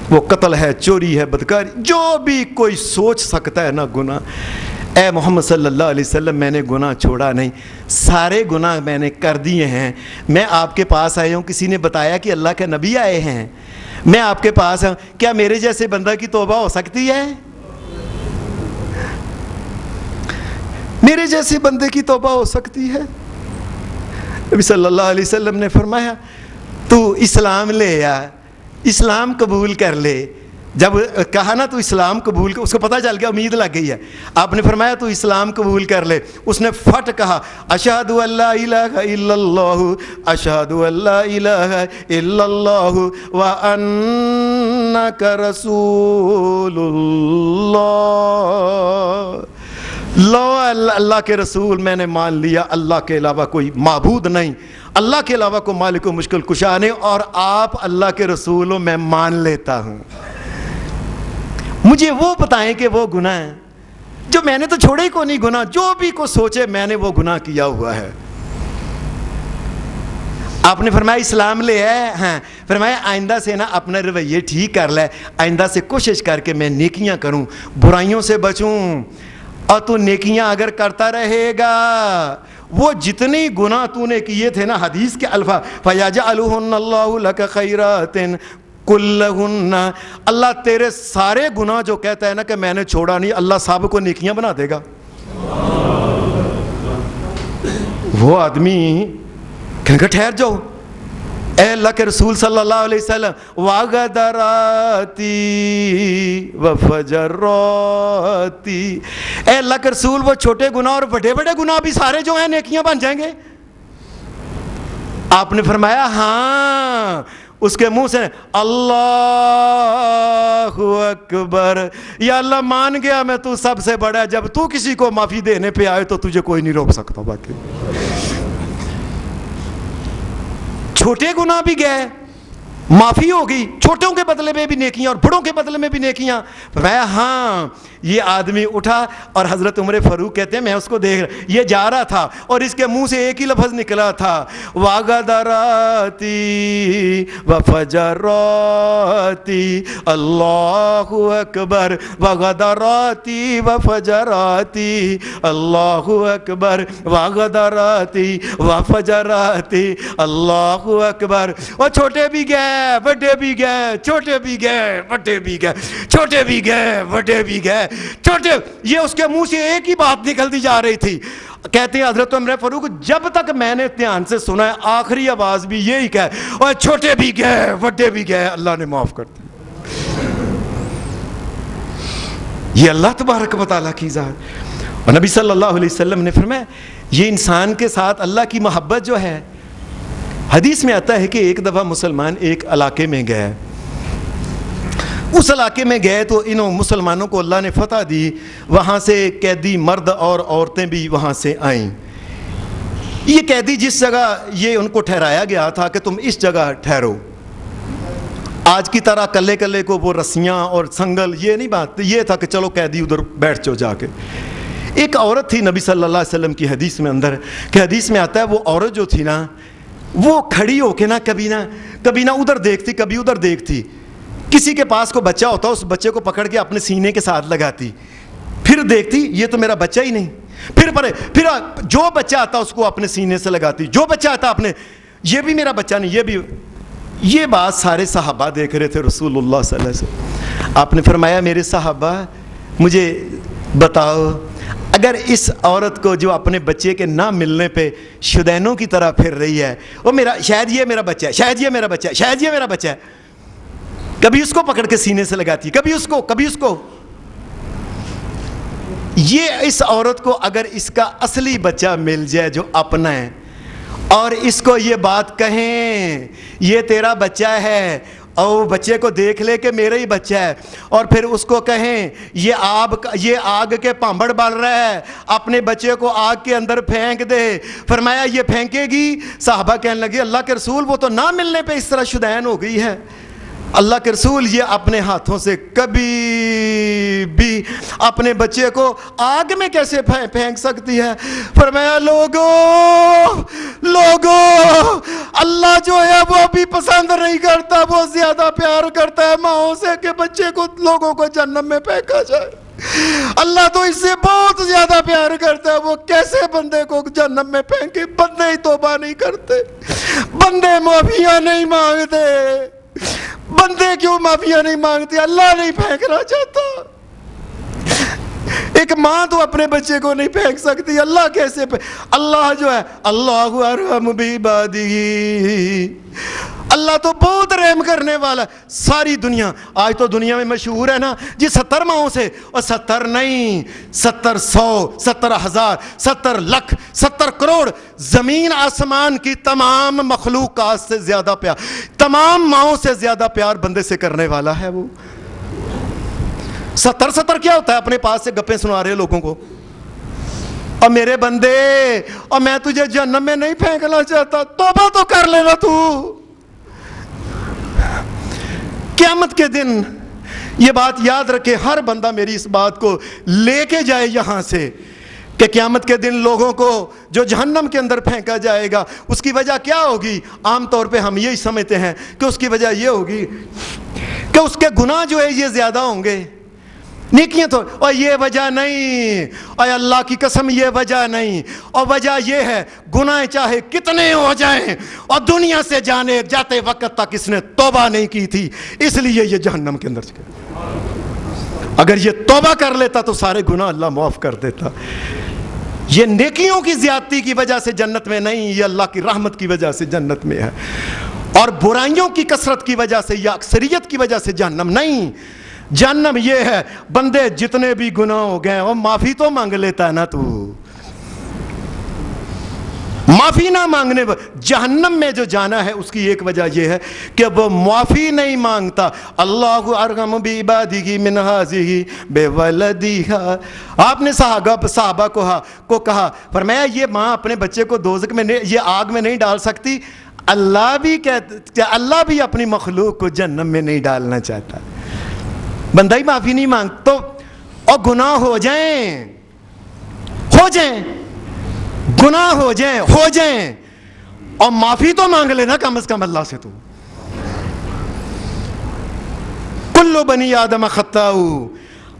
وہ قتل ہے، چوری ہے، بدکاری، جو بھی کوئی سوچ سکتا ہے نا گناہ، اے محمد صلی اللہ علیہ وسلم میں نے گناہ چھوڑا نہیں، سارے گناہ میں نے کر دیے ہیں. میں آپ کے پاس آیا ہوں، کسی نے بتایا کہ اللہ کے نبی آئے ہیں، میں آپ کے پاس ہوں، کیا میرے جیسے بندہ کی توبہ ہو سکتی ہے؟ میرے جیسے بندے کی توبہ ہو سکتی ہے؟ نبی صلی اللہ علیہ وسلم نے فرمایا تو اسلام لے آ، اسلام قبول کر لے، جب کہا نا تو اسلام قبول کر، اس کو پتہ چل گیا، امید لگ گئی ہے. آپ نے فرمایا تو اسلام قبول کر لے. اس نے فٹ کہا اشہد ان لا الہ الا اللہ اشہد ان لا الہ الا اللہ وانک رسول اللہ. لو اللہ کے رسول میں نے مان لیا، اللہ کے علاوہ کوئی معبود نہیں، اللہ کے علاوہ کوئی مالک و مشکل کشا نہیں، اور آپ اللہ کے رسول ہو، میں مان لیتا ہوں. مجھے وہ بتائیں کہ وہ گناہ ہیں جو میں نے تو چھوڑے ہی کو نہیں گناہ، جو بھی کو سوچے میں نے وہ گناہ کیا ہوا ہے. آپ نے فرمایا اسلام لے ہے، ہاں فرمایا آئندہ سے نا اپنا رویے ٹھیک کر لے، آئندہ سے کوشش کر کے میں نیکیاں کروں، برائیوں سے بچوں، اور تو نیکیاں اگر کرتا رہے گا وہ جتنی گناہ تو نے کیے تھے نا، حدیث کے الفاظ فَيَجْعَلُهُنَّ اللَّهُ لَكَ خَيْرَاتٍ كُلَّهُنَّ، اللہ تیرے سارے گناہ جو کہتا ہے نا کہ میں نے چھوڑا نہیں، اللہ سب کو نیکیاں بنا دے گا. وہ آدمی کہنے کا ٹھہر جاؤ، اے اللہ کے رسول صلی اللہ علیہ وسلم، وَغَدَرَاتِي وَفَجَرَاتِي، اے اللہ کے رسول وہ چھوٹے گناہ اور بڑے بڑے گناہ بھی سارے جو ہیں نیکیاں بن جائیں گے؟ آپ نے فرمایا ہاں. اس کے منہ سے اللہ اکبر، یا اللہ مان گیا میں تو سب سے بڑا ہے، جب تو کسی کو معافی دینے پہ آئے تو تجھے کوئی نہیں روک سکتا. باقی چھوٹے گناہ بھی گئے، معافی ہوگی، چھوٹوں کے بدلے میں بھی نیکیاں اور بڑوں کے بدلے میں بھی نیکیاں. میں ہاں یہ آدمی اٹھا اور حضرت عمر فاروق کہتے ہیں میں اس کو دیکھ رہا، یہ جا رہا تھا اور اس کے منہ سے ایک ہی لفظ نکلا تھا وَغَدَرَاتِي وَفَجَرَاتِي، اللہ اکبر، وَغَدَرَاتِي وَفَجَرَاتِي، اللہ اکبر، وَغَدَرَاتِي وَفَجَرَاتِي، اللہ اکبر. اور چھوٹے بھی گئے بڑے بھی گئے، چھوٹے بھی گئے بڑے بھی گئے، چھوٹے بھی گئے بڑے بھی گئے، چھوٹے. یہ اس کے منہ سے ایک ہی بات نکلتی جا رہی تھی. کہتے ہیں حضرت عمر فاروق جب تک میں نے دھیان سے سنا ہے آخری آواز بھی یہی کہ اور چھوٹے بھی گئے بڑے بھی گئے، اللہ نے معاف کر دیا. یہ اللہ تبارک و تعالیٰ کی ذات. اور نبی صلی اللہ علیہ وسلم نے فرمایا یہ انسان کے ساتھ اللہ کی محبت جو ہے، حدیث میں آتا ہے کہ ایک دفعہ مسلمان ایک علاقے میں گئے، اس علاقے میں گئے تو انہوں مسلمانوں کو اللہ نے فتح دی، وہاں سے قیدی مرد اور عورتیں بھی وہاں سے آئیں. یہ قیدی جس جگہ یہ ان کو ٹھہرایا گیا تھا کہ تم اس جگہ ٹھہرو، آج کی طرح کلے کلے کو وہ رسیاں اور سنگل یہ نہیں بات، یہ تھا کہ چلو قیدی ادھر بیٹھ جاؤ جا کے. ایک عورت تھی نبی صلی اللہ علیہ وسلم کی حدیث میں اندر کہ حدیث میں آتا ہے وہ عورت جو تھی نا وہ کھڑی ہو کے نا کبھی نہ ادھر دیکھتی کبھی ادھر دیکھتی، کسی کے پاس کو بچہ ہوتا اس بچے کو پکڑ کے اپنے سینے کے ساتھ لگاتی، پھر دیکھتی یہ تو میرا بچہ ہی نہیں، پھر جو بچہ آتا اس کو اپنے سینے سے لگاتی، جو بچہ آتا اپنے، یہ بھی میرا بچہ نہیں، یہ بھی. یہ بات سارے صحابہ دیکھ رہے تھے رسول اللہ صلی اللہ علیہ وسلم. آپ نے فرمایا میرے صحابہ مجھے بتاؤ اگر اس عورت کو جو اپنے بچے کے نہ ملنے پہ شدینوں کی طرح پھر رہی ہے، وہ میرا شاید یہ میرا بچہ ہے، شاید یہ میرا بچہ ہے، شاید یہ میرا بچہ ہے، کبھی اس کو پکڑ کے سینے سے لگاتی ہے، کبھی اس کو. یہ اس عورت کو اگر اس کا اصلی بچہ مل جائے جو اپنا ہے اور اس کو یہ بات کہیں یہ تیرا بچہ ہے اور بچے کو دیکھ لے کہ میرا ہی بچہ ہے، اور پھر اس کو کہیں یہ آگ کے پامبڑ بال رہا ہے اپنے بچے کو آگ کے اندر پھینک دے، فرمایا یہ پھینکے گی؟ صحابہ کہنے لگے اللہ کے رسول وہ تو نہ ملنے پہ اس طرح شدین ہو گئی ہے. اللہ کے رسول یہ اپنے ہاتھوں سے کبھی بھی اپنے بچے کو آگ میں کیسے پھینک سکتی ہے؟ فرمایا لوگوں اللہ جو ہے وہ بھی پسند نہیں کرتا، وہ زیادہ پیار کرتا ہے ماؤں سے کہ بچے کو لوگوں کو جہنم میں پھینکا جائے. اللہ تو اس سے بہت زیادہ پیار کرتا ہے، وہ کیسے بندے کو جہنم میں پھینکے؟ بندے ہی توبہ نہیں کرتے، بندے معافیاں نہیں مانگتے. بندے کیوں معافیاں نہیں مانگتے؟ اللہ نہیں پھینکنا چاہتا. ایک ماں تو اپنے بچے کو نہیں پھینک سکتی، اللہ کیسے اللہ جو ہے اللہ ارحم بعبادہ، اللہ تو بہت رحم کرنے والا. ساری دنیا آج تو دنیا میں مشہور ہے نا جی 70 ماہوں سے, اور 70 نہیں 70 100 70 ہزار 70 لاکھ 70 کروڑ زمین آسمان کی تمام مخلوقات سے زیادہ پیار, تمام ماؤں سے زیادہ پیار بندے سے کرنے والا ہے وہ. 70 کیا ہوتا ہے؟ اپنے پاس سے گپیں سنا رہے لوگوں کو. اور میرے بندے, اور میں تجھے جہنم میں نہیں پھینکنا چاہتا, توبہ تو کر لینا تو. قیامت کے دن یہ بات یاد رکھے ہر بندہ, میری اس بات کو لے کے جائے یہاں سے, کہ قیامت کے دن لوگوں کو جو جہنم کے اندر پھینکا جائے گا اس کی وجہ کیا ہوگی؟ عام طور پہ ہم یہی سمجھتے ہیں کہ اس کی وجہ یہ ہوگی کہ اس کے گناہ جو ہے یہ زیادہ ہوں گے, نیکیاں تو, اور یہ وجہ نہیں, اور اللہ کی قسم یہ وجہ نہیں, اور وجہ یہ ہے گناہ چاہے کتنے ہو جائیں اور دنیا سے جاتے وقت تک اس نے توبہ نہیں کی تھی, اس لیے یہ جہنم کے اندر چکا. اگر یہ توبہ کر لیتا تو سارے گناہ اللہ معاف کر دیتا. یہ نیکیوں کی زیادتی کی وجہ سے جنت میں نہیں, یہ اللہ کی رحمت کی وجہ سے جنت میں ہے. اور برائیوں کی کثرت کی وجہ سے یا اکثریت کی وجہ سے جہنم نہیں. جہنم یہ ہے بندے جتنے بھی گناہ ہو گئے وہ معافی تو مانگ لیتا ہے نا, تو معافی نہ مانگنے. جہنم میں جو جانا ہے اس کی ایک وجہ یہ ہے کہ وہ معافی نہیں مانگتا. اللہ ارحم بعبادہ من ہذہ بولدہا. آپ نے صحابہ کو کہا, فرمایا یہ ماں اپنے بچے کو دوزخ میں یہ آگ میں نہیں ڈال سکتی, اللہ بھی اپنی مخلوق کو جہنم میں نہیں ڈالنا چاہتا. بندہ ہی معافی نہیں مانگتا تو, اور گناہ ہو جائیں گناہ ہو جائیں اور معافی تو مانگ لینا کم از کم اللہ سے. تو کل بنی آدم خطاء,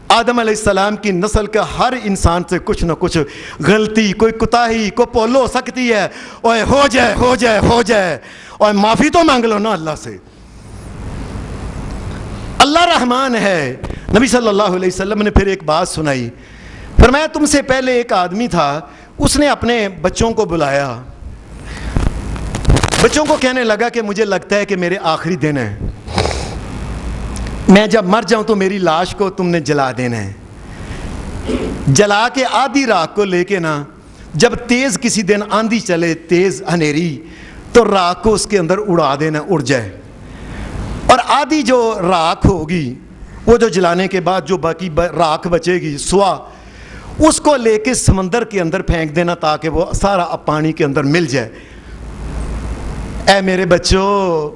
آدم علیہ السلام کی نسل کا ہر انسان سے کچھ نہ کچھ غلطی, کوئی کوتاہی, کوئی پول ہو سکتی ہے. اور ہو جائے اور معافی تو مانگ لو نا اللہ سے. اللہ رحمان ہے. نبی صلی اللہ علیہ وسلم نے پھر ایک بات سنائی, فرمایا تم سے پہلے ایک آدمی تھا, اس نے اپنے بچوں کو بلایا, بچوں کو کہنے لگا کہ مجھے لگتا ہے کہ میرے آخری دن ہے, میں جب مر جاؤں تو میری لاش کو تم نے جلا دینا ہے. جلا کے آدھی راک کو لے کے نا, جب تیز کسی دن آندھی چلے, تیز ہنیری, تو راک کو اس کے اندر اڑا دینا, اڑ جائے. اور آدھی جو راکھ ہوگی وہ جو جلانے کے بعد جو باقی راکھ بچے گی سوا, اس کو لے کے سمندر کے اندر پھینک دینا تاکہ وہ سارا پانی کے اندر مل جائے. اے میرے بچوں,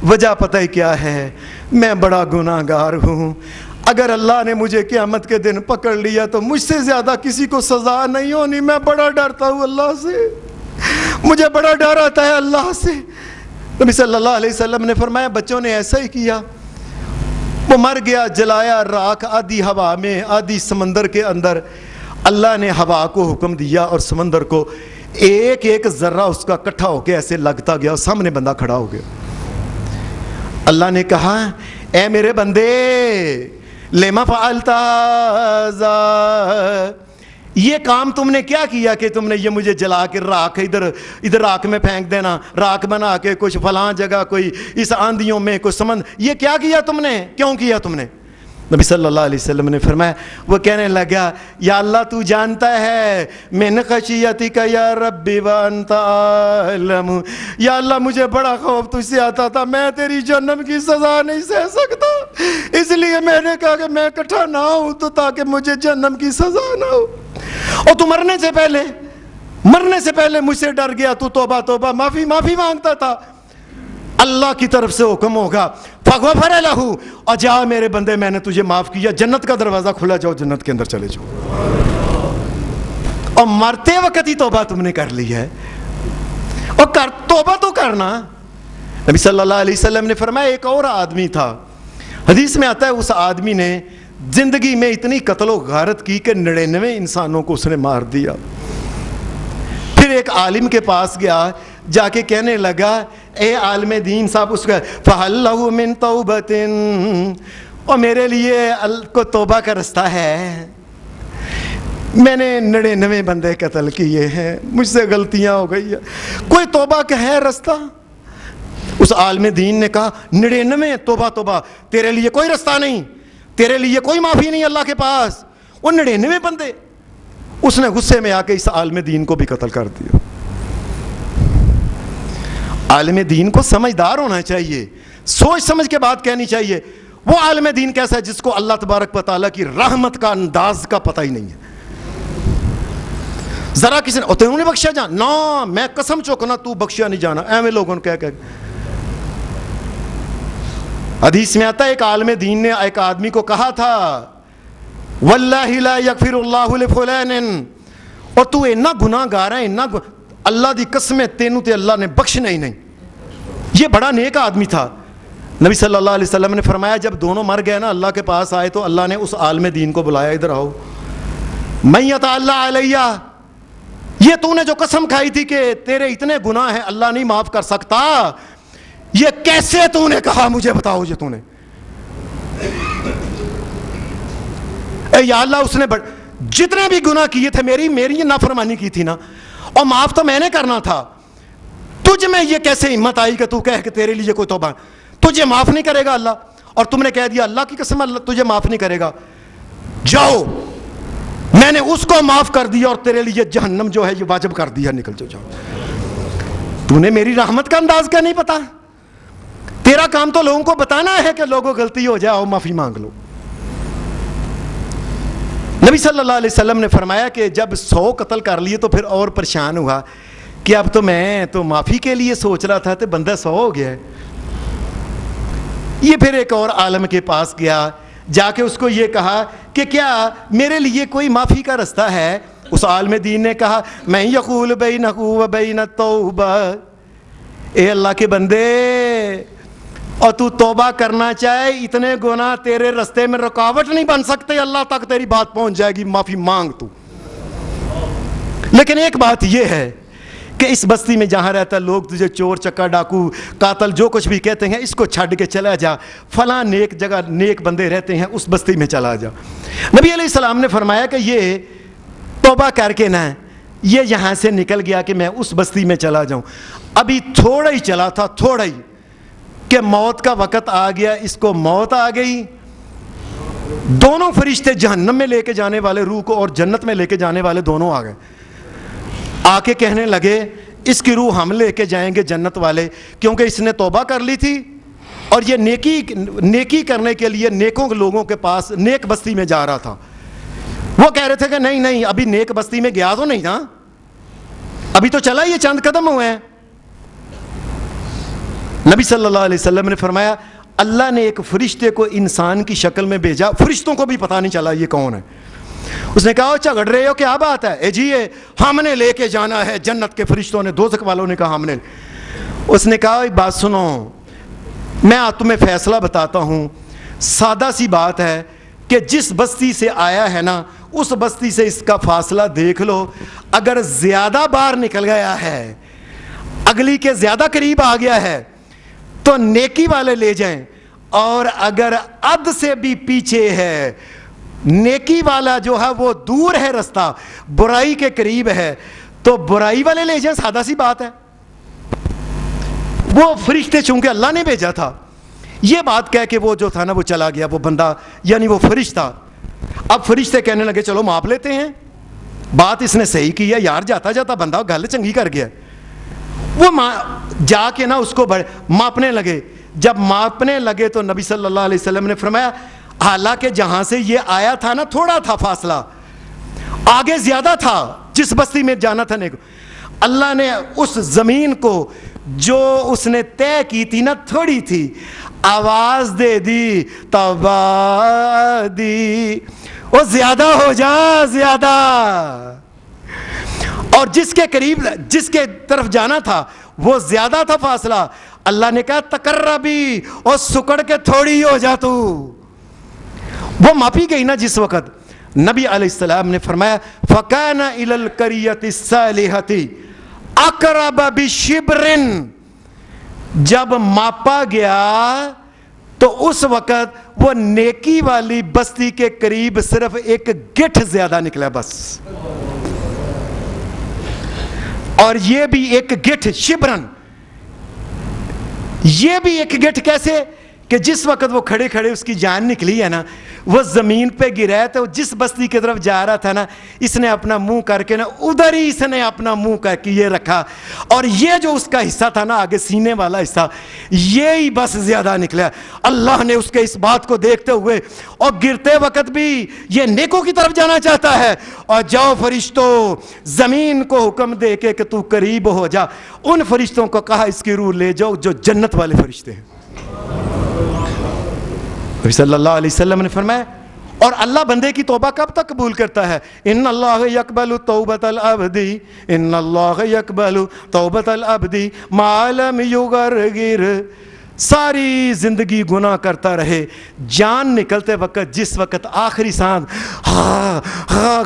وجہ پتہ ہی کیا ہے؟ میں بڑا گناہ گار ہوں. اگر اللہ نے مجھے قیامت کے دن پکڑ لیا تو مجھ سے زیادہ کسی کو سزا نہیں ہونی. میں بڑا ڈرتا ہوں اللہ سے, مجھے بڑا ڈر آتا ہے اللہ سے. نبی صلی اللہ علیہ وسلم نے فرمایا بچوں نے ایسا ہی کیا, وہ مر گیا, جلایا, راکھ آدھی ہوا میں آدھی سمندر کے اندر. اللہ نے ہوا کو حکم دیا اور سمندر کو ایک ایک ذرہ اس کا اکٹھا ہو کے ایسے لگتا گیا, اور سامنے بندہ کھڑا ہو گیا. اللہ نے کہا اے میرے بندے, لما فعلت ذا, یہ کام تم نے کیا کیا کہ تم نے یہ مجھے جلا کے راکھ ادھر راکھ میں پھینک دینا, راکھ بنا کے کچھ فلاں جگہ کوئی اس آندھیوں میں کوئی یہ کیا کیا تم نے, کیوں کیا تم نے؟ نبی صلی اللہ علیہ وسلم نے فرمایا, وہ کہنے لگا یا اللہ تو جانتا ہے, من خشیتک یا ربی وانت عالم, یا اللہ مجھے بڑا خوف تجھ سے آتا تھا, میں تیری جہنم کی سزا نہیں سہ سکتا, اس لیے میں نے کہا کہ میں اکٹھا نہ ہوں تو تاکہ مجھے جہنم کی سزا نہ ہو. اور تو مرنے سے پہلے مجھ سے ڈر گیا, تو توبہ معافی مانگتا تھا. اللہ کی طرف سے حکم ہوگا فغفر لہ, اور جا میرے بندے میں نے تجھے معاف کیا, جنت کا دروازہ کھلا, جاؤ جنت کے اندر چلے جاؤ. اور مرتے وقت ہی توبہ تم نے کر لی ہے, اور توبہ تو کرنا. نبی صلی اللہ علیہ وسلم نے فرمایا ایک اور آدمی تھا, حدیث میں آتا ہے اس آدمی نے زندگی میں اتنی قتل و غارت کی کہ 99 انسانوں کو اس نے مار دیا. پھر ایک عالم کے پاس گیا, جا کے کہنے لگا اے عالم دین صاحب, اس کا فہل لہ من توبۃ, اور میرے لیے کو توبہ کا رستہ ہے, میں نے 99 بندے قتل کیے ہیں, مجھ سے غلطیاں ہو گئی ہیں, کوئی توبہ کا ہے رستہ؟ اس عالم دین نے کہا 99 توبہ توبہ، تیرے لیے کوئی رستہ نہیں، تیرے لیے کوئی معافی نہیں اللہ کے پاس. وہ 99 بندے. اس نے غصے میں آ کے اس عالم دین کو بھی قتل کر دیا. عالم دین کو سمجھدار ہونا چاہیے، سوچ سمجھ کے بات کہنی چاہیے. وہ عالم دین کیسا ہے جس کو اللہ تبارک و تعالیٰ کی رحمت کا انداز کا پتہ ہی نہیں ہے. ذرا کسی نے تینوں نے بخشا جان نا، میں قسم چوکنا تو بخشیا نہیں جانا، ایویں لوگوں نے کہہ حدیث میں آتا ہے ایک عالم دین نے ایک آدمی کو کہا تھا واللہ لا یغفر اللہ لفلان، اور تو اتنا گناہ گار ہے، اللہ دی قسم تینوں تے اللہ نے بخشنا ہی نہیں. یہ بڑا نیک آدمی تھا. نبی صلی اللہ علیہ وسلم نے فرمایا جب دونوں مر گئے نا اللہ کے پاس آئے تو اللہ نے اس عالم دین کو بلایا، ادھر آؤ، من یتعلی علیہ، یہ تو نے جو قسم کھائی تھی کہ تیرے اتنے گناہ ہیں اللہ نہیں معاف کر سکتا، یہ کیسے تو نے کہا مجھے بتاؤ. یہ تو نے اے یا اللہ اس نے جتنے بھی گناہ کیے تھے میری نافرمانی کی تھی نا، اور معاف تو میں نے کرنا تھا، تجھ میں یہ کیسے ہمت آئی کہ تو کہہ کہ تیرے لیے کوئی توبہ، تجھے معاف نہیں کرے گا اللہ، اور تم نے کہہ دیا اللہ کی قسم اللہ تجھے معاف نہیں کرے گا. جاؤ میں نے اس کو معاف کر دیا اور تیرے لیے جہنم جو ہے یہ واجب کر دیا، نکل جاؤ. تو نے میری رحمت کا انداز کا نہیں پتا، تیرا کام تو لوگوں کو بتانا ہے کہ لوگوں غلطی ہو جائے معافی مانگ لو. نبی صلی اللہ علیہ وسلم نے فرمایا کہ جب 100 قتل کر لیے تو پھر اور پریشان ہوا کہ اب تو میں تو معافی کے لیے سوچ رہا تھا تو بندہ 100 ہو گیا ہے. یہ پھر ایک اور عالم کے پاس گیا، جا کے اس کو یہ کہا کہ کیا میرے لیے کوئی معافی کا رستہ ہے؟ اس عالم دین نے کہا میں یقول بینک و بین التوبہ، اے اللہ کے بندے، اور تو توبہ کرنا چاہے اتنے گناہ تیرے رستے میں رکاوٹ نہیں بن سکتے، اللہ تک تیری بات پہنچ جائے گی، معافی مانگ تو. لیکن ایک بات یہ ہے کہ اس بستی میں جہاں رہتا لوگ تجھے چور چکا ڈاکو قاتل جو کچھ بھی کہتے ہیں، اس کو چھڈ کے چلا جا، فلاں نیک جگہ نیک بندے رہتے ہیں اس بستی میں چلا جا. نبی علیہ السلام نے فرمایا کہ یہ توبہ کر کے نہ یہ یہاں سے نکل گیا کہ میں اس بستی میں چلا جاؤں. ابھی تھوڑا ہی چلا تھا، تھوڑا ہی، کہ موت کا وقت آ گیا، اس کو موت آ گئی. دونوں فرشتے جہنم میں لے کے جانے والے روح کو اور جنت میں لے کے جانے والے دونوں آ گئے. آ کے کہنے لگے اس کی روح ہم لے کے جائیں گے جنت والے، کیونکہ اس نے توبہ کر لی تھی اور یہ نیکی کرنے کے لیے نیکوں لوگوں کے پاس نیک بستی میں جا رہا تھا. وہ کہہ رہے تھے کہ نہیں ابھی نیک بستی میں گیا تو نہیں تھا، ابھی تو چلا یہ چند قدم ہوئے ہیں. نبی صلی اللہ علیہ وسلم نے فرمایا اللہ نے ایک فرشتے کو انسان کی شکل میں بھیجا، فرشتوں کو بھی پتہ نہیں چلا یہ کون ہے. اس نے کہا جھگڑ رہے ہو کیا بات ہے؟ اے جی یہ ہم نے لے کے جانا ہے جنت کے فرشتوں نے. دوزخ والوں نے کہا ہم نے. اس نے کہا بات سنو، میں تمہیں فیصلہ بتاتا ہوں، سادہ سی بات ہے کہ جس بستی سے آیا ہے نا اس بستی سے اس کا فاصلہ دیکھ لو، اگر زیادہ باہر نکل گیا ہے، اگلی کے زیادہ قریب آ گیا ہے تو نیکی والے لے جائیں، اور اگر عد سے بھی پیچھے ہے، نیکی والا جو ہے وہ دور ہے رستہ، برائی کے قریب ہے، تو برائی والے لے جائیں. سادہ سی بات ہے. وہ فرشتے چونکہ اللہ نے بھیجا تھا، یہ بات کہہ کہ وہ جو تھا نا وہ چلا گیا، وہ بندہ یعنی وہ فرشتہ. اب فرشتے کہنے لگے چلو ماپ لیتے ہیں، بات اس نے صحیح کی ہے یار، جاتا جاتا بندہ گل چنگی کر گیا. وہ جا کے نا اس کو ماپنے لگے. جب ماپنے لگے تو نبی صلی اللہ علیہ وسلم نے فرمایا حالانکہ جہاں سے یہ آیا تھا نا تھوڑا تھا فاصلہ، آگے زیادہ تھا جس بستی میں جانا تھا نیک، اللہ نے اس زمین کو جو اس نے طے کی تھی نا تھوڑی تھی، آواز دے دی توبہ دی، وہ زیادہ ہو جا زیادہ. اور جس کے قریب جس کے طرف جانا تھا وہ زیادہ تھا فاصلہ، اللہ نے کہا تقربی، اور سکڑ کے تھوڑی ہو جا تو. وہ ماپی گئی نا جس وقت، نبی علیہ السلام نے فرمایا فَكَانَ إِلَى الْقَرِيَّةِ الصَّالِحَةِ أَقْرَبَ بِشِبْرٍ. جب ماپا گیا تو اس وقت وہ نیکی والی بستی کے قریب صرف ایک گٹھ زیادہ نکلا بس، اور یہ بھی ایک گٹھ شبرن. یہ بھی ایک گٹھ کیسے کہ جس وقت وہ کھڑے کھڑے اس کی جان نکلی ہے نا, وہ زمین پہ گرا ہے, تو جس بستی کی طرف جا رہا تھا نا, اس نے اپنا منہ کر کے نا ادھر ہی اس نے اپنا منہ کر کے یہ رکھا, اور یہ جو اس کا حصہ تھا نا آگے سینے والا حصہ, یہی بس زیادہ نکلا. اللہ نے اس کے اس بات کو دیکھتے ہوئے اور گرتے وقت بھی یہ نیکوں کی طرف جانا چاہتا ہے, اور جاؤ فرشتوں زمین کو حکم دے کے کہ تو قریب ہو جا. ان فرشتوں کو کہا اس کی روح لے جاؤ جو جنت والے فرشتے ہیں. نبی صلی اللہ علیہ وسلم نے فرمایا, اور اللہ بندے کی توبہ کب تک قبول کرتا ہے؟ ان اللہ یقبل توبۃ العبد, ان اللہ یقبل توبۃ العبد ما لم یغرغر. ساری زندگی گناہ کرتا رہے, جان نکلتے وقت جس وقت آخری سانس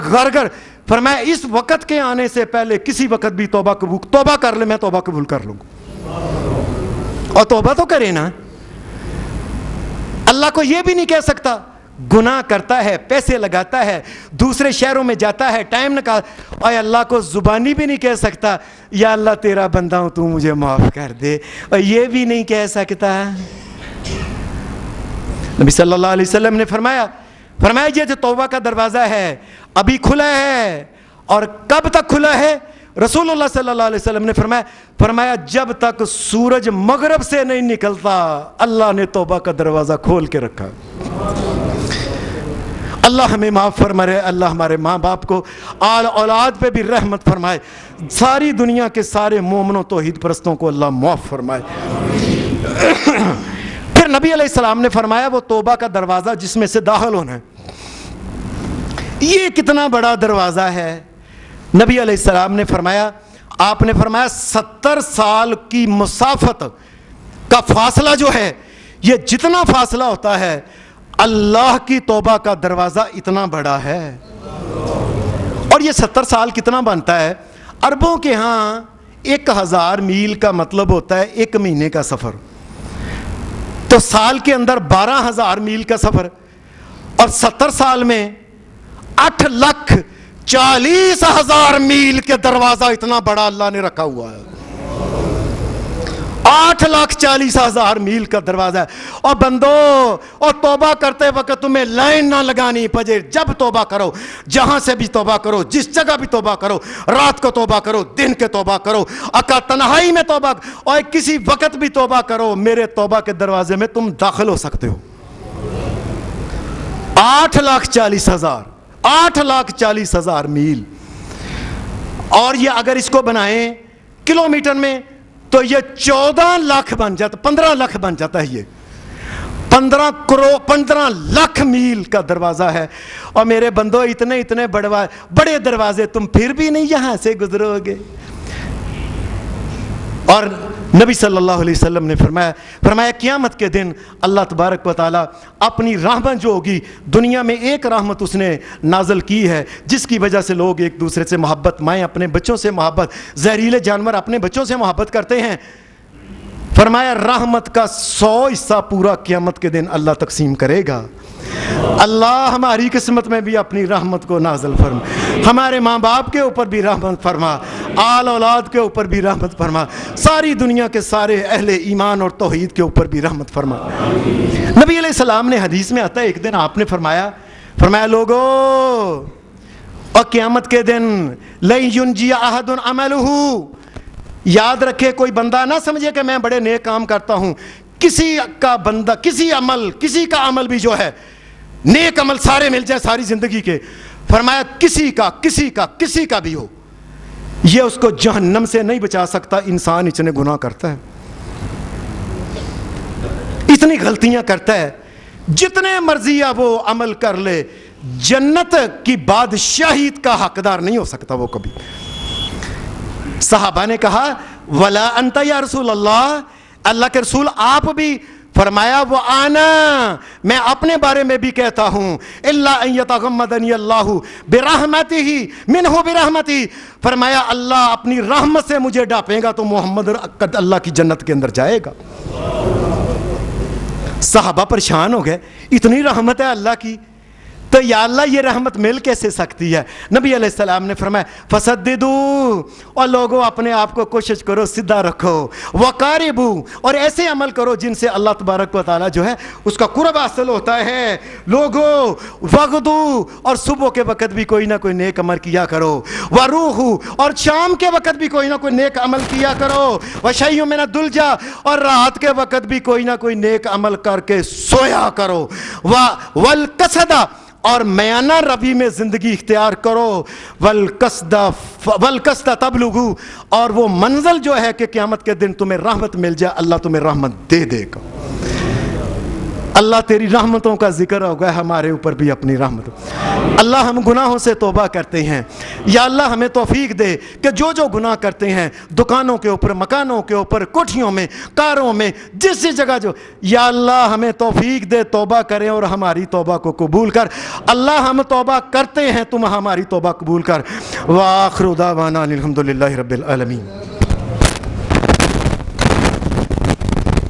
غرغر, فرمایا اس وقت کے آنے سے پہلے کسی وقت بھی توبہ کر لے, میں توبہ قبول کر لوں گا. اور توبہ تو کرے نا, اللہ کو یہ بھی نہیں کہہ سکتا. گناہ کرتا ہے, پیسے لگاتا ہے, دوسرے شہروں میں جاتا ہے, ٹائم نکال, اور اللہ کو زبانی بھی نہیں کہہ سکتا یا اللہ تیرا بندہ ہوں تو مجھے معاف کر دے, اور یہ بھی نہیں کہہ سکتا. نبی صلی اللہ علیہ وسلم نے فرمایا یہ جو توبہ کا دروازہ ہے ابھی کھلا ہے. اور کب تک کھلا ہے؟ رسول اللہ صلی اللہ علیہ وسلم نے فرمایا جب تک سورج مغرب سے نہیں نکلتا اللہ نے توبہ کا دروازہ کھول کے رکھا. اللہ ہمیں معاف فرمائے, اللہ ہمارے ماں باپ کو آل اولاد پہ بھی رحمت فرمائے, ساری دنیا کے سارے مومنوں توحید پرستوں کو اللہ معاف فرمائے. پھر نبی علیہ السلام نے فرمایا وہ توبہ کا دروازہ جس میں سے داخل ہونا ہے, یہ کتنا بڑا دروازہ ہے. نبی علیہ السلام نے فرمایا, آپ نے فرمایا 70 سال کی مسافت کا فاصلہ جو ہے, یہ جتنا فاصلہ ہوتا ہے اللہ کی توبہ کا دروازہ اتنا بڑا ہے. اور یہ 70 سال کتنا بنتا ہے؟ عربوں کے ہاں 1000 میل کا مطلب ہوتا ہے 1 مہینے کا سفر, تو سال کے اندر 12,000 میل کا سفر, اور 70 سال میں 8,40,000 میل کے دروازہ اتنا بڑا اللہ نے رکھا ہوا ہے. 8,40,000 میل کا دروازہ ہے. اور بندو, اور توبہ کرتے وقت تمہیں لائن نہ لگانی پڑے. جب توبہ کرو, جہاں سے بھی توبہ کرو, جس جگہ بھی توبہ کرو, رات کو توبہ کرو, دن کے توبہ کرو, اکا تنہائی میں توبہ, اور کسی وقت بھی توبہ کرو, میرے توبہ کے دروازے میں تم داخل ہو سکتے ہو. 8,40,000 میل. اور یہ اگر اس کو بنائیں کلومیٹر میں تو یہ 14 لاکھ بن جاتا, 15 لاکھ بن جاتا ہے. یہ 15 لاکھ میل کا دروازہ ہے. اور میرے بندو اتنے بڑے دروازے تم پھر بھی نہیں یہاں سے گزرو گے. اور نبی صلی اللہ علیہ وسلم نے فرمایا قیامت کے دن اللہ تبارک و تعالیٰ اپنی رحمت جو ہوگی, دنیا میں ایک رحمت اس نے نازل کی ہے جس کی وجہ سے لوگ ایک دوسرے سے محبت, مائیں اپنے بچوں سے محبت, زہریلے جانور اپنے بچوں سے محبت کرتے ہیں. فرمایا رحمت کا 100 حصہ پورا قیامت کے دن اللہ تقسیم کرے گا. اللہ ہماری قسمت میں بھی اپنی رحمت کو نازل فرما, ہمارے ماں باپ کے اوپر بھی رحمت فرما, آل اولاد کے اوپر بھی رحمت فرما, ساری دنیا کے سارے اہل ایمان اور توحید کے اوپر بھی رحمت فرما. نبی علیہ السلام نے حدیث میں آتا ہے ایک دن آپ نے فرمایا لوگو, اور قیامت کے دن لن ینجی احد عملہ, یاد رکھے کوئی بندہ نہ سمجھے کہ میں بڑے نیک کام کرتا ہوں. کسی کا بندہ, کسی کا عمل بھی جو ہے نیک عمل سارے مل جائے ساری زندگی کے, فرمایا کسی کا بھی ہو, یہ اس کو جہنم سے نہیں بچا سکتا. انسان اتنے گناہ کرتا ہے, اتنی غلطیاں کرتا ہے, جتنے مرضی وہ عمل کر لے, جنت کی بادشاہی کا حقدار نہیں ہو سکتا وہ کبھی. صحابہ نے کہا ولا انت یا رسول اللہ, اللہ کے رسول آپ بھی. فرمایا وہ آنا, میں اپنے بارے میں بھی کہتا ہوں, الا ان یتغمدنی اللہ برحمتہ منہ برحمتہ, فرمایا اللہ اپنی رحمت سے مجھے ڈھانپے گا تو محمد اللہ کی جنت کے اندر جائے گا. صحابہ پریشان ہو گئے, اتنی رحمت ہے اللہ کی, تو یا اللہ یہ رحمت مل کیسے سکتی ہے؟ نبی علیہ السلام نے فرمایا فسددو، اور لوگوں اپنے آپ کو کوشش کرو سیدھا رکھو، وقاربو، اور ایسے عمل کرو جن سے اللہ تبارک و تعالیٰ جو ہے اس کا قرب حاصل ہوتا ہے۔ لوگوں وغدو، اور صبح کے وقت بھی کوئی نہ کوئی نیک عمل کیا کرو، وروحو، اور شام کے وقت بھی کوئی نہ کوئی نیک عمل کیا کرو، وشیء من الدلجا، اور رات کے وقت بھی کوئی نہ کوئی نیک عمل کر کے سویا کرو، والقصد، اور میانہ روی میں زندگی اختیار کرو، والقصد تبلغو، اور وہ منزل جو ہے کہ قیامت کے دن تمہیں رحمت مل جائے، اللہ تمہیں رحمت دے دے گا۔ اللہ تیری رحمتوں کا ذکر ہوگا ہمارے اوپر بھی اپنی رحمت۔ اللہ ہم گناہوں سے توبہ کرتے ہیں، یا اللہ ہمیں توفیق دے کہ جو گناہ کرتے ہیں دکانوں کے اوپر، مکانوں کے اوپر، کوٹھیوں میں، کاروں میں، جس جگہ جو، یا اللہ ہمیں توفیق دے توبہ کریں اور ہماری توبہ کو قبول کر۔ اللہ ہم توبہ کرتے ہیں، تم ہماری توبہ قبول کر۔ وآخر دعوانا الحمدللہ رب العالمین۔